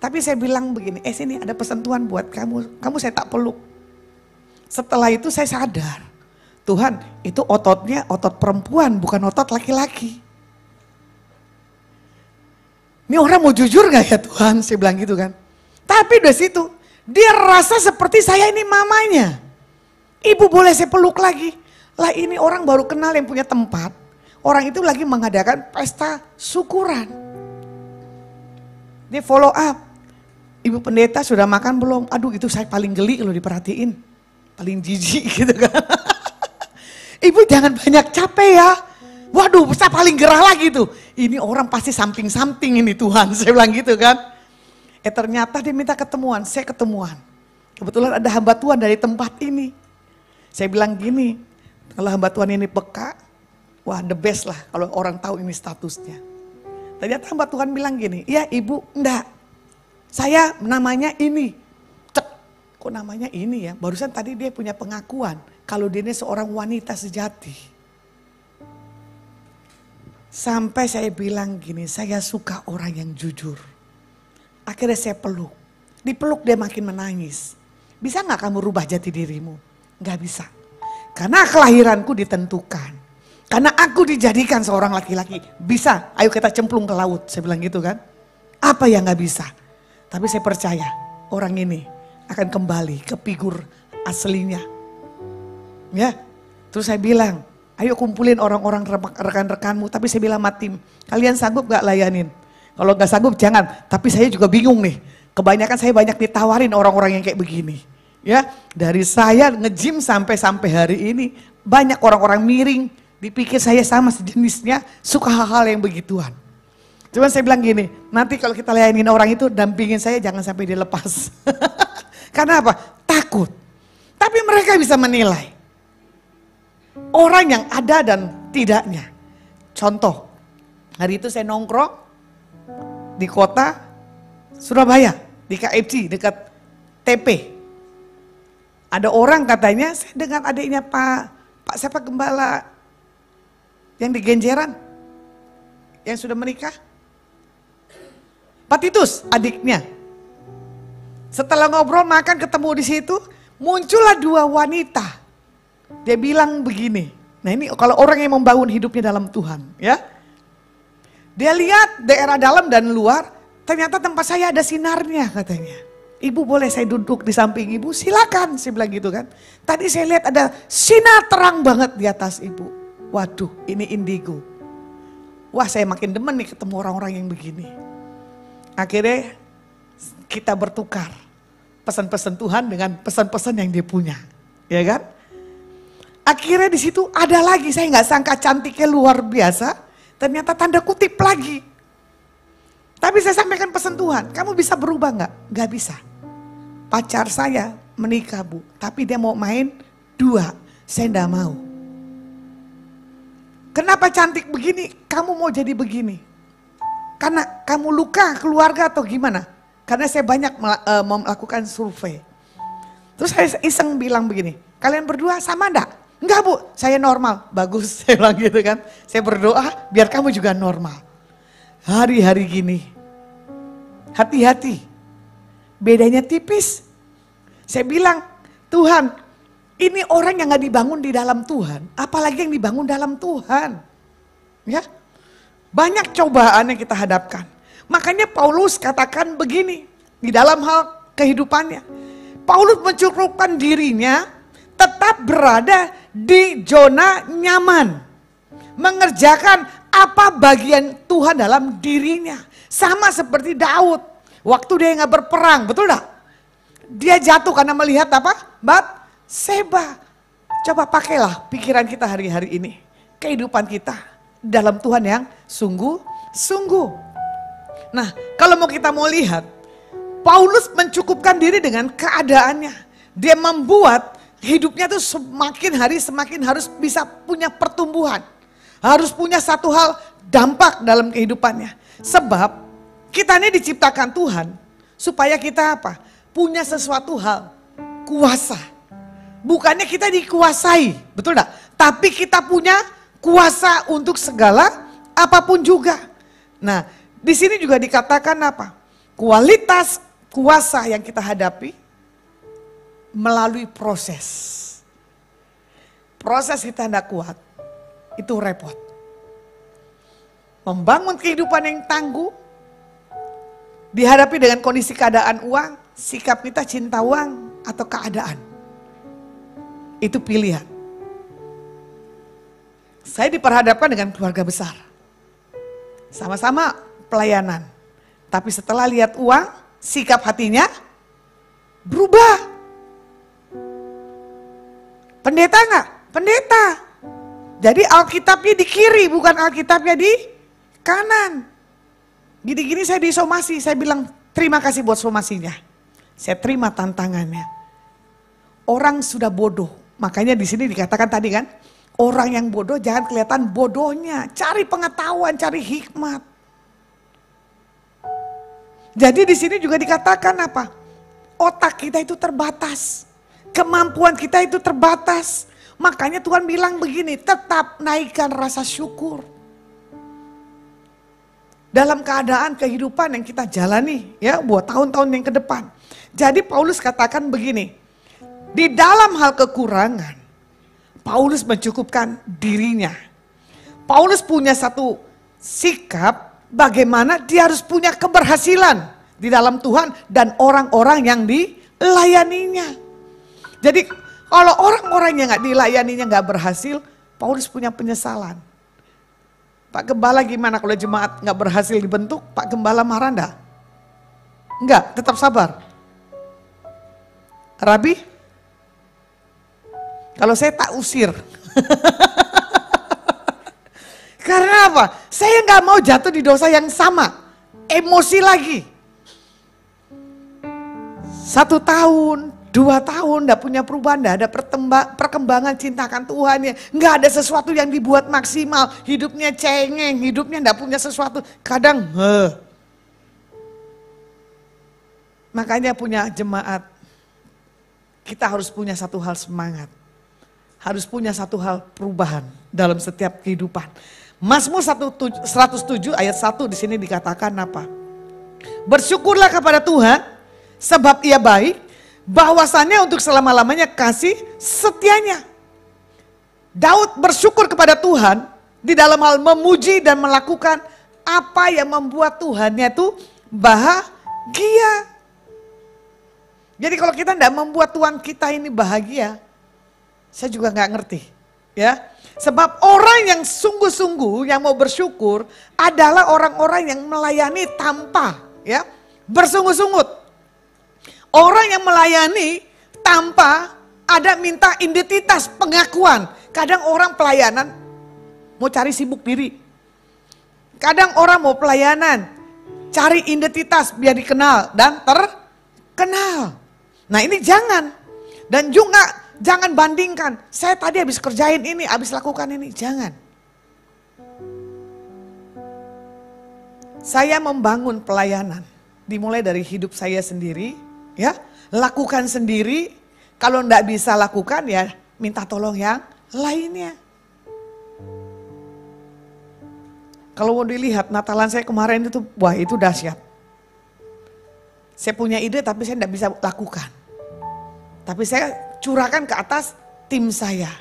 Tapi saya bilang begini, sini ada pesan Tuhan buat kamu. Kamu saya tak peluk. Setelah itu saya sadar, Tuhan itu ototnya otot perempuan, bukan otot laki-laki. Ini orang mau jujur gak ya Tuhan? Saya bilang gitu kan. Tapi dari situ, dia rasa seperti saya ini mamanya. Ibu boleh saya peluk lagi. Lah ini orang baru kenal yang punya tempat. Orang itu lagi mengadakan pesta syukuran. Dia follow up. Ibu pendeta sudah makan belum? Aduh itu saya paling geli kalau diperhatiin. Paling jijik gitu kan. Ibu jangan banyak capek ya. Waduh saya paling gerah lagi tuh. Ini orang pasti something ini Tuhan. Saya bilang gitu kan. Ternyata dia minta ketemuan, saya ketemuan. Kebetulan ada hamba Tuhan dari tempat ini. Saya bilang gini, kalau hamba Tuhan ini peka, wah the best lah kalau orang tahu ini statusnya. Ternyata hamba Tuhan bilang gini, iya ibu enggak, saya namanya ini. Cek, kok namanya ini ya? Barusan tadi dia punya pengakuan, kalau dia ini seorang wanita sejati. Sampai saya bilang gini, saya suka orang yang jujur. Akhirnya saya peluk. Dipeluk dia makin menangis. Bisa gak kamu rubah jati dirimu? Gak bisa. Karena kelahiranku ditentukan. Karena aku dijadikan seorang laki-laki. Bisa, ayo kita cemplung ke laut. Saya bilang gitu kan. Apa yang gak bisa? Tapi saya percaya orang ini akan kembali ke figur aslinya. Ya, terus saya bilang, ayo kumpulin orang-orang rekan-rekanmu. Tapi saya bilang sama tim, kalian sanggup gak layanin? Kalau nggak sanggup jangan, tapi saya juga bingung nih. Kebanyakan saya banyak ditawarin orang-orang yang kayak begini. Ya, dari saya nge-gym sampai hari ini banyak orang-orang miring, dipikir saya sama sejenisnya, suka hal-hal yang begituan. Cuman saya bilang gini, nanti kalau kita layanin orang itu dampingin saya jangan sampai dilepas. Karena apa? Takut. Tapi mereka bisa menilai orang yang ada dan tidaknya. Contoh, hari itu saya nongkrong di kota Surabaya, di KFC dekat TP. Ada orang katanya, saya dengan adiknya Pak siapa gembala yang di Genjeran, yang sudah menikah. Pak Titus, adiknya. Setelah ngobrol makan ketemu di situ, muncullah dua wanita. Dia bilang begini, nah ini kalau orang yang membangun hidupnya dalam Tuhan ya. Dia lihat daerah dalam dan luar, ternyata tempat saya ada sinarnya katanya. Ibu boleh saya duduk di samping ibu? Silakan, saya bilang gitu kan. Tadi saya lihat ada sinar terang banget di atas ibu. Waduh, ini indigo. Wah saya makin demen nih ketemu orang-orang yang begini. Akhirnya kita bertukar pesan-pesan Tuhan dengan pesan-pesan yang dia punya. Ya kan? Akhirnya di situ ada lagi, saya nggak sangka cantiknya luar biasa. Ternyata tanda kutip lagi. Tapi saya sampaikan pesan Tuhan, kamu bisa berubah nggak? Nggak bisa. Pacar saya menikah Bu, tapi dia mau main 2, saya nggak mau. Kenapa cantik begini, kamu mau jadi begini? Karena kamu luka keluarga atau gimana? Karena saya banyak melakukan survei. Terus saya iseng bilang begini, kalian berdua sama enggak? Enggak Bu, saya normal. Bagus, saya bilang gitu kan. Saya berdoa biar kamu juga normal. Hari-hari gini, hati-hati. bedanya tipis. Saya bilang, Tuhan, ini orang yang gak dibangun di dalam Tuhan, apalagi yang dibangun dalam Tuhan. Ya, banyak cobaan yang kita hadapkan. Makanya Paulus katakan begini, di dalam hal kehidupannya. Paulus mencukupkan dirinya tetap berada di zona nyaman. Mengerjakan apa bagian Tuhan dalam dirinya. Sama seperti Daud. Waktu dia nggak berperang, betul tak? Dia jatuh karena melihat apa? Batseba. Coba pakailah pikiran kita hari-hari ini. Kehidupan kita dalam Tuhan yang sungguh-sungguh. Nah, kalau kita mau lihat, Paulus mencukupkan diri dengan keadaannya. Dia membuat hidupnya tuh semakin hari semakin harus bisa punya pertumbuhan. Harus punya satu hal dampak dalam kehidupannya. Sebab kita ini diciptakan Tuhan supaya kita apa? Punya sesuatu hal, kuasa. Bukannya kita dikuasai, betul enggak? Tapi kita punya kuasa untuk segala apapun juga. Nah, di sini juga dikatakan apa? Kualitas kuasa yang kita hadapi melalui proses. Proses kita tidak kuat, itu repot. Membangun kehidupan yang tangguh, dihadapi dengan kondisi keadaan uang, sikap kita cinta uang atau keadaan. Itu pilihan. Saya diperhadapkan dengan keluarga besar. Sama-sama pelayanan. Tapi setelah lihat uang, sikap hatinya berubah. Pendeta enggak? Pendeta. Jadi Alkitabnya di kiri, bukan Alkitabnya di kanan. Gini-gini saya disomasi, saya bilang terima kasih buat somasinya. Saya terima tantangannya. Orang sudah bodoh, makanya di sini dikatakan tadi kan, orang yang bodoh jangan kelihatan bodohnya, cari pengetahuan, cari hikmat. Jadi di sini juga dikatakan apa? Otak kita itu terbatas, kemampuan kita itu terbatas. Makanya Tuhan bilang begini, tetap naikkan rasa syukur. Dalam keadaan kehidupan yang kita jalani ya buat tahun-tahun yang ke depan. Jadi Paulus katakan begini, di dalam hal kekurangan, Paulus mencukupkan dirinya. Paulus punya satu sikap bagaimana dia harus punya keberhasilan di dalam Tuhan dan orang-orang yang dilayaninya. Jadi kalau orang-orang yang gak dilayaninya gak berhasil, Paulus punya penyesalan. Pak Gembala gimana kalau jemaat gak berhasil dibentuk, Pak Gembala marah enggak? Enggak, tetap sabar. Rabi? Kalau saya tak usir. Karena apa? Saya gak mau jatuh di dosa yang sama. Emosi lagi. 1 tahun, 2 tahun gak punya perubahan, gak ada perkembangan cinta akan Tuhan ya. Gak ada sesuatu yang dibuat maksimal, hidupnya cengeng, hidupnya gak punya sesuatu. Kadang makanya punya jemaat, kita harus punya satu hal semangat. Harus punya satu hal perubahan dalam setiap kehidupan. Mazmur 107 ayat 1 di sini dikatakan apa? Bersyukurlah kepada Tuhan sebab Ia baik, bahwasannya untuk selama-lamanya kasih setianya. Daud bersyukur kepada Tuhan di dalam hal memuji dan melakukan apa yang membuat Tuhannya itu bahagia. Jadi kalau kita tidak membuat Tuhan kita ini bahagia, saya juga nggak ngerti, ya. Sebab orang yang sungguh-sungguh yang mau bersyukur adalah orang-orang yang melayani tanpa, ya, bersungguh-sungguh. Orang yang melayani tanpa ada minta identitas, pengakuan. Kadang orang pelayanan mau cari sibuk diri. Kadang orang mau pelayanan cari identitas biar dikenal dan terkenal. Nah ini jangan. Dan juga jangan bandingkan. Saya tadi habis kerjain ini, habis lakukan ini. Jangan. Saya membangun pelayanan. Dimulai dari hidup saya sendiri. Ya, lakukan sendiri. Kalau enggak bisa lakukan ya minta tolong yang lainnya. Kalau mau dilihat Natalan saya kemarin itu, wah itu dahsyat. Saya punya ide tapi saya tidak bisa lakukan. Tapi saya curahkan ke atas tim saya.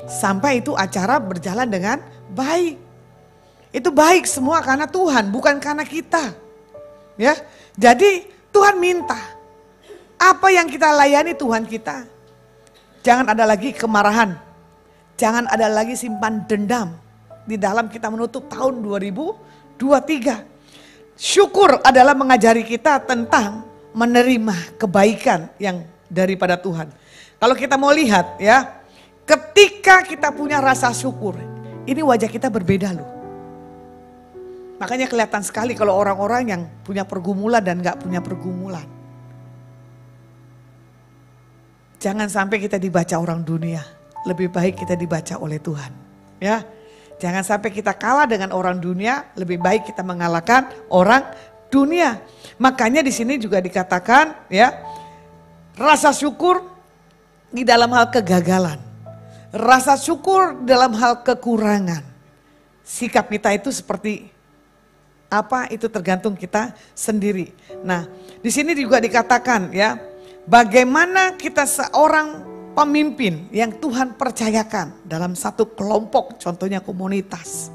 Sampai itu acara berjalan dengan baik. Itu baik semua karena Tuhan, bukan karena kita. Ya, jadi Tuhan minta apa yang kita layani Tuhan kita. Jangan ada lagi kemarahan. Jangan ada lagi simpan dendam di dalam kita menutup tahun 2023. Syukur adalah mengajari kita tentang menerima kebaikan yang daripada Tuhan. Kalau kita mau lihat ya, ketika kita punya rasa syukur, ini wajah kita berbeda loh. Makanya kelihatan sekali kalau orang-orang yang punya pergumulan dan gak punya pergumulan. Jangan sampai kita dibaca orang dunia, lebih baik kita dibaca oleh Tuhan. Ya, jangan sampai kita kalah dengan orang dunia, lebih baik kita mengalahkan orang dunia. Makanya di sini juga dikatakan ya, rasa syukur di dalam hal kegagalan, rasa syukur dalam hal kekurangan. Sikap kita itu seperti apa, itu tergantung kita sendiri. Nah, di sini juga dikatakan ya, bagaimana kita seorang pemimpin yang Tuhan percayakan dalam satu kelompok, contohnya komunitas.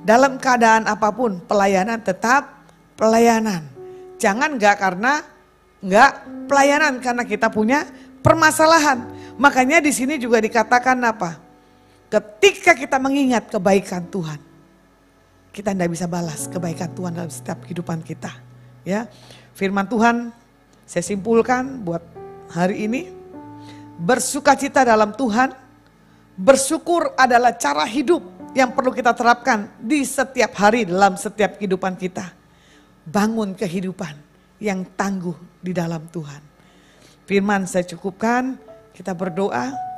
Dalam keadaan apapun, pelayanan tetap pelayanan. Jangan karena pelayanan karena kita punya permasalahan. Makanya di sini juga dikatakan apa? Ketika kita mengingat kebaikan Tuhan, kita tidak bisa balas kebaikan Tuhan dalam setiap kehidupan kita. Ya, firman Tuhan saya simpulkan buat hari ini, bersukacita dalam Tuhan, bersyukur adalah cara hidup yang perlu kita terapkan di setiap hari dalam setiap kehidupan kita. Bangun kehidupan yang tangguh di dalam Tuhan. Firman saya cukupkan, kita berdoa.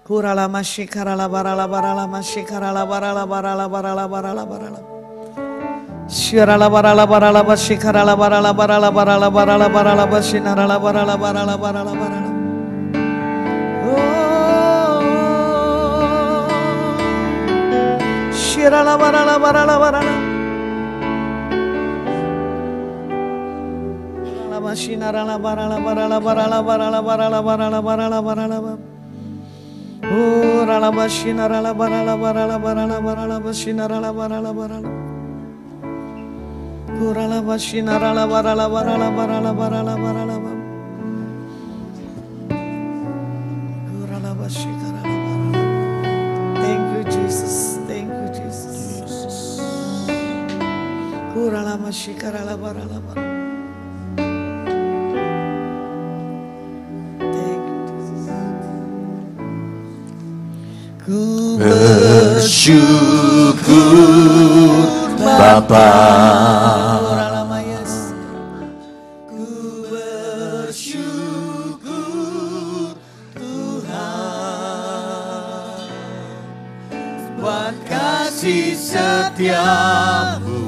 Kurala masyikarala barala barala masyikarala barala barala barala barala barala. Syirala barala barala masyikarala barala barala barala barala barala bashinarala barala barala barala barala. Syirala barala barala barala. Mashinarala barala barala barala barala barala barala barala barala. Rala bashinarala barala barala barala barala bashinarala barala barala. Kurala bashinarala barala barala barala barala barala. Kurala bashikarala barala. Thank you Jesus, thank you Jesus. Kurala bashikarala barala barala. Ku bersyukur Bapa, ku bersyukur Tuhan buat kasih setiamu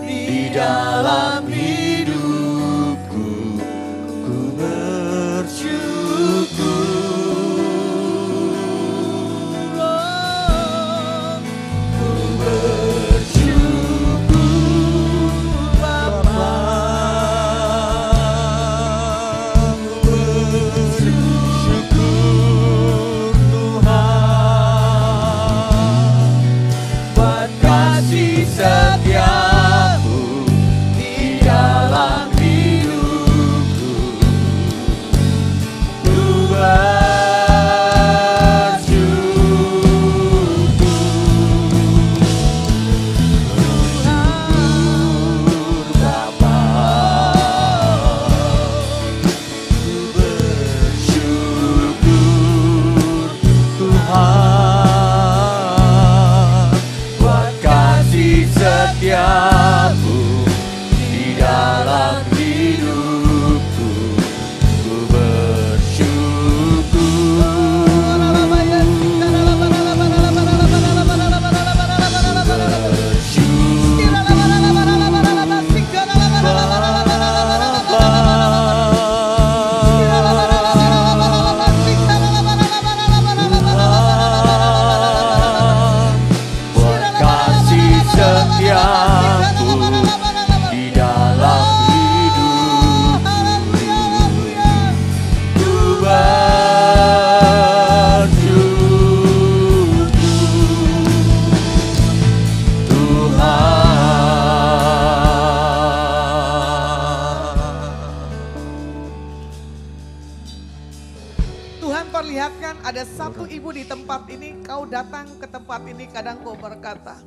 di dalam hidupku. Ku bersyukur. Setiamu di dalam ibu di tempat ini, kau datang ke tempat ini, kadang kau berkata,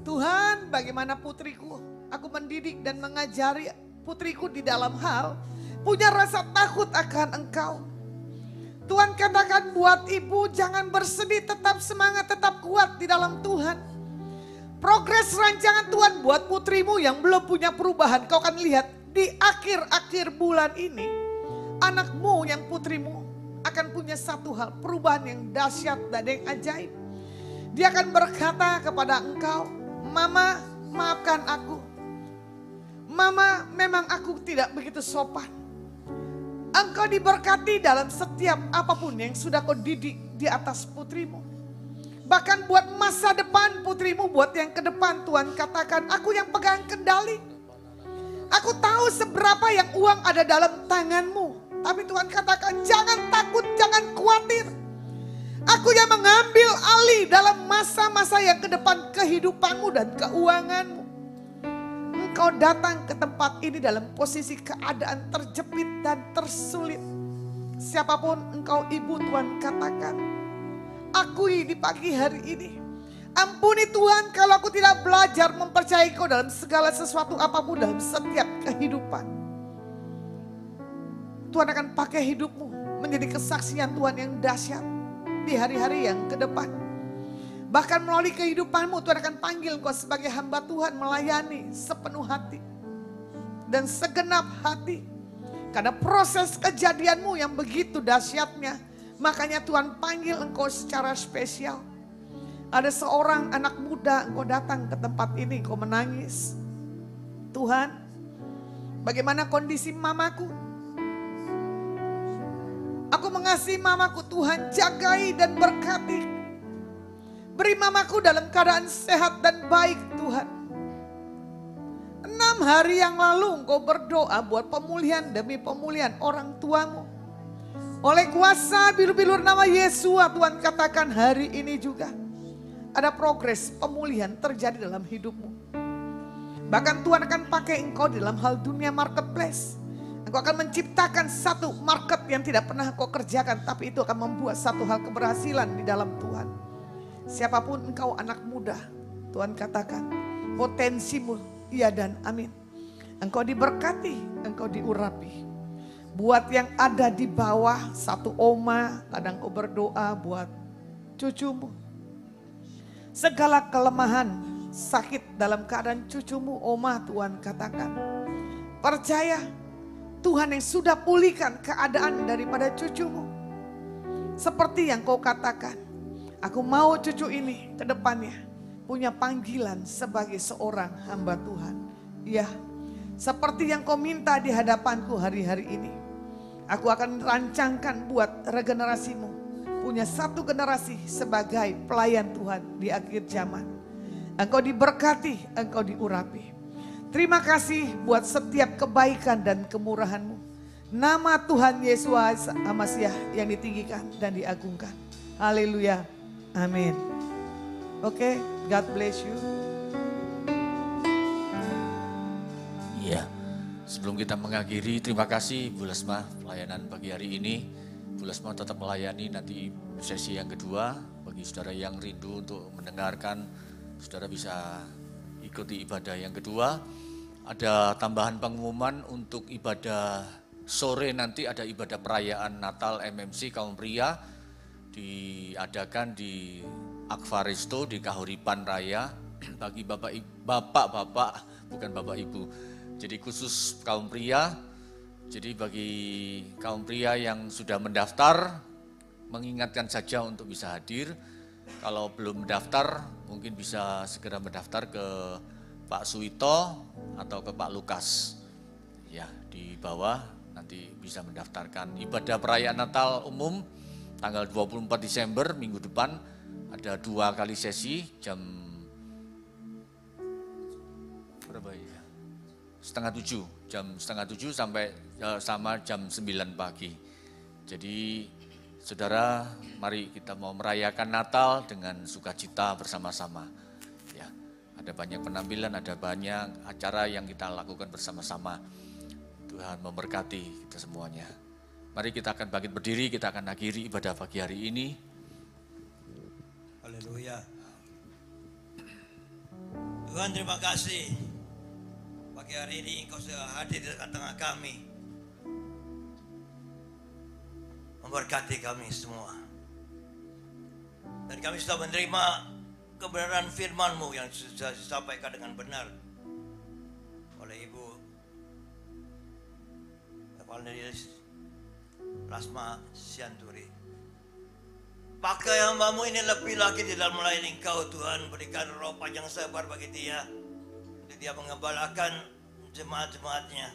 Tuhan, bagaimana putriku, aku mendidik dan mengajari putriku di dalam hal punya rasa takut akan Engkau. Tuhan katakan buat ibu, jangan bersedih, tetap semangat, tetap kuat di dalam Tuhan. Progres rancangan Tuhan buat putrimu yang belum punya perubahan, kau akan lihat di akhir-akhir bulan ini, anakmu yang putrimu akan punya satu hal, perubahan yang dahsyat dan yang ajaib. Dia akan berkata kepada engkau, Mama, maafkan aku. Mama, memang aku tidak begitu sopan. Engkau diberkati dalam setiap apapun yang sudah kau didik di atas putrimu. Bahkan buat masa depan putrimu, buat yang ke depan, Tuhan katakan, aku yang pegang kendali. Aku tahu seberapa yang uang ada dalam tanganmu. Tapi Tuhan katakan, jangan takut, jangan khawatir. Aku yang mengambil alih dalam masa-masa yang ke depan kehidupanmu dan keuanganmu. Engkau datang ke tempat ini dalam posisi keadaan terjepit dan tersulit. Siapapun engkau ibu, Tuhan katakan, akui di pagi hari ini. Ampuni Tuhan kalau aku tidak belajar mempercayai Kau dalam segala sesuatu apapun dalam setiap kehidupan. Tuhan akan pakai hidupmu menjadi kesaksian Tuhan yang dahsyat di hari-hari yang ke depan. Bahkan melalui kehidupanmu Tuhan akan panggil Kau sebagai hamba Tuhan melayani sepenuh hati dan segenap hati. Karena proses kejadianmu yang begitu dahsyatnya, makanya Tuhan panggil engkau secara spesial. Ada seorang anak muda, engkau datang ke tempat ini, engkau menangis. Tuhan, bagaimana kondisi mamaku? Aku mengasihi mamaku, Tuhan jagai dan berkati. Beri mamaku dalam keadaan sehat dan baik, Tuhan. 6 hari yang lalu engkau berdoa buat pemulihan demi pemulihan orang tuamu. Oleh kuasa bilur-bilur nama Yesus, Tuhan katakan hari ini juga ada progres pemulihan terjadi dalam hidupmu. Bahkan Tuhan akan pakai engkau dalam hal dunia marketplace. Engkau akan menciptakan satu market yang tidak pernah kau kerjakan, tapi itu akan membuat satu hal keberhasilan di dalam Tuhan. Siapapun engkau anak muda, Tuhan katakan potensimu iya dan amin. Engkau diberkati, engkau diurapi. Buat yang ada di bawah, satu oma, kadang kau berdoa buat cucumu. Segala kelemahan, sakit dalam keadaan cucumu, oma Tuhan katakan. Percaya Tuhan yang sudah pulihkan keadaan daripada cucumu. Seperti yang kau katakan, aku mau cucu ini ke depannya punya panggilan sebagai seorang hamba Tuhan. Ya, seperti yang kau minta di hadapanku hari-hari ini. Aku akan rancangkan buat regenerasimu. Punya satu generasi sebagai pelayan Tuhan di akhir zaman. Engkau diberkati, engkau diurapi. Terima kasih buat setiap kebaikan dan kemurahan-Mu. Nama Tuhan Yesus Amasiah yang ditinggikan dan diagungkan. Haleluya. Amin. Oke, God bless you. Iya, sebelum kita mengakhiri, terima kasih Bu Lesma pelayanan pagi hari ini. Bu Lesma tetap melayani nanti sesi yang kedua. Bagi saudara yang rindu untuk mendengarkan, saudara bisa ikuti ibadah yang kedua. Ada tambahan pengumuman untuk ibadah sore nanti, ada ibadah perayaan Natal MMC kaum pria diadakan di Akvaristo di Kahuripan Raya bagi bapak-bapak, bukan bapak ibu. Jadi khusus kaum pria. Jadi bagi kaum pria yang sudah mendaftar, mengingatkan saja untuk bisa hadir. Kalau belum mendaftar, mungkin bisa segera mendaftar ke Pak Suito atau ke Pak Lukas. Ya, di bawah nanti bisa mendaftarkan. Ibadah perayaan Natal umum tanggal 24 Desember minggu depan ada 2 kali sesi jam berapa ya? Setengah 7, jam setengah 7 sampai sama jam 9 pagi. Jadi saudara, mari kita mau merayakan Natal dengan sukacita bersama-sama. Ya, ada banyak penampilan, ada banyak acara yang kita lakukan bersama-sama. Tuhan memberkati kita semuanya. Mari kita akan bangkit berdiri, kita akan akhiri ibadah pagi hari ini. Haleluya. Tuhan, terima kasih. Pagi hari ini Engkau sudah hadir di tengah-tengah kami, memberkati kami semua. Dan kami sudah menerima kebenaran firman-Mu yang sudah disampaikan dengan benar oleh Ibu Evangelis Rasma Sianturi. Pakai hamba-Mu ini lebih lagi di dalam melayani Engkau Tuhan. Berikan roh panjang sabar bagi dia, untuk dia mengembalakan jemaat-jemaatnya.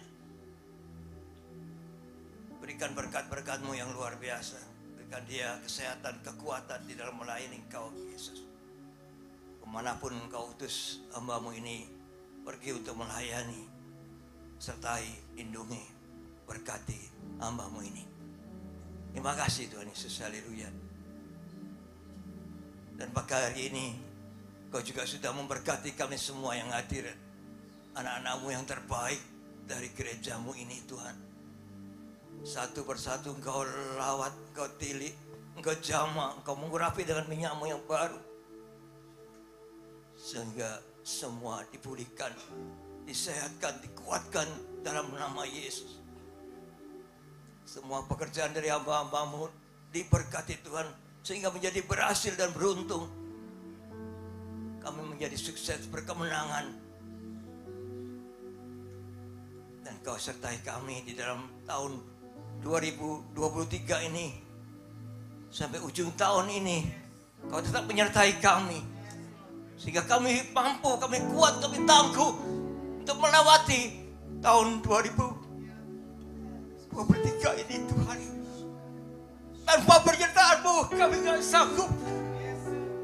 Berikan berkat-berkat-Mu yang luar biasa. Berikan dia kesehatan, kekuatan di dalam melayani Engkau Yesus. Kemanapun Engkau utus hamba-Mu ini pergi untuk melayani, sertai, lindungi, berkati hamba-Mu ini. Terima kasih Tuhan Yesus, haleluya. Dan pagi hari ini Kau juga sudah memberkati kami semua yang hadir, anak-anak-Mu yang terbaik dari gereja-Mu ini Tuhan. Satu persatu Engkau lawat, Engkau tilik, Engkau jama, Engkau mengurapi dengan minyak-Mu yang baru, sehingga semua dipulihkan, disehatkan, dikuatkan dalam nama Yesus. Semua pekerjaan dari hamba-hamba-Mu diberkati Tuhan, sehingga menjadi berhasil dan beruntung. Kami menjadi sukses, berkemenangan. Dan Kau sertai kami di dalam tahun 2023 ini. Sampai ujung tahun ini Kau tetap menyertai kami, sehingga kami mampu, kami kuat, kami tangguh untuk melewati tahun 2023 ini Tuhan. Tanpa penyertaan-Mu kami gak sanggup,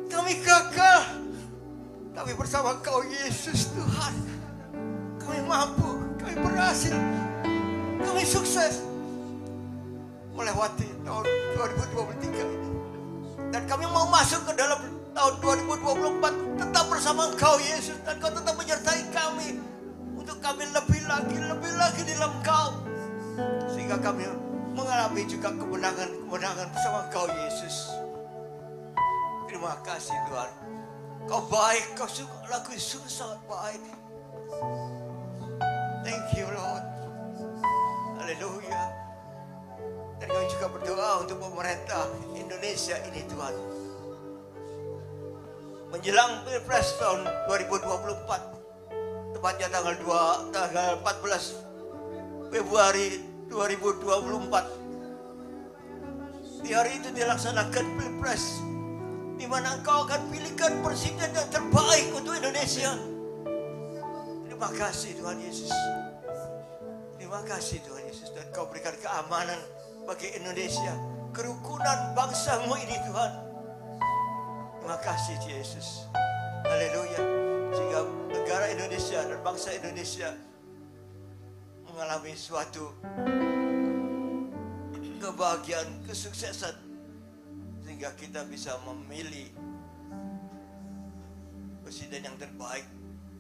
kami gagal. Tapi bersama Kau Yesus Tuhan, kami mampu, kami berhasil, kami sukses melewati tahun 2023 ini. Dan kami mau masuk ke dalam tahun 2024 tetap bersama Kau Yesus, dan Kau tetap menyertai kami untuk kami lebih lagi di dalam Kau, sehingga kami mengalami juga kemenangan bersama Kau Yesus. Terima kasih Tuhan. Kau baik, Kau laku sangat baik. Thank you Lord. Haleluya. Dan kami juga berdoa untuk pemerintah Indonesia ini Tuhan. Menjelang Pilpres tahun 2024, tepatnya tanggal 14 Februari 2024. Di hari itu dilaksanakan Pilpres, di mana Engkau akan pilihkan presiden yang terbaik untuk Indonesia. Terima kasih Tuhan Yesus. Terima kasih Tuhan Yesus. Dan Kau berikan keamanan bagi Indonesia, kerukunan bangsa-Mu ini Tuhan. Terima kasih Yesus. Haleluya. Sehingga negara Indonesia dan bangsa Indonesia mengalami suatu kebahagiaan, kesuksesan, sehingga kita bisa memilih presiden yang terbaik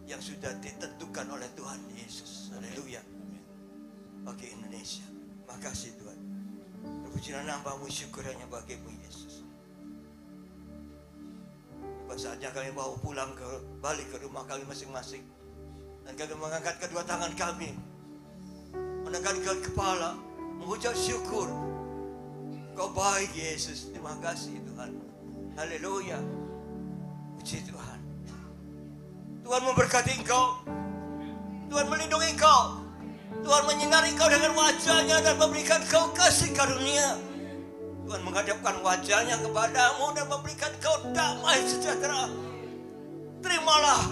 yang sudah ditentukan oleh Tuhan Yesus. Haleluya. Bagi Indonesia. Terima kasih Tuhan. Terpujilah nama-Mu, syukur hanya bagi-Mu Yesus. Saatnya kami bawa pulang balik ke rumah kami masing-masing, dan kami mengangkat kedua tangan kami, menegakkan kepala, mengucap syukur. Kau baik Yesus. Terima kasih Tuhan. Haleluya. Puji Tuhan. Tuhan memberkati engkau, Tuhan melindungi engkau, Tuhan menyinari engkau dengan wajah-Nya dan memberikan engkau kasih karunia. Tuhan menghadapkan wajah-Nya kepadamu dan memberikan kau damai sejahtera. Terimalah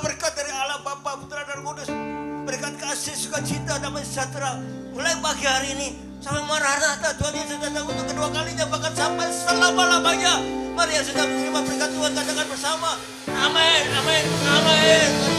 berkat dari Allah Bapa, Putra dan Kudus. Berikan kasih, sukacita, damai sejahtera mulai pagi hari ini sampai Maranatha. Tuhan Yesus datang untuk kedua kalinya, bahkan sampai selama-lamanya. Mari yang sudah menerima berkat Tuhan katakan bersama, amin, amin, amin.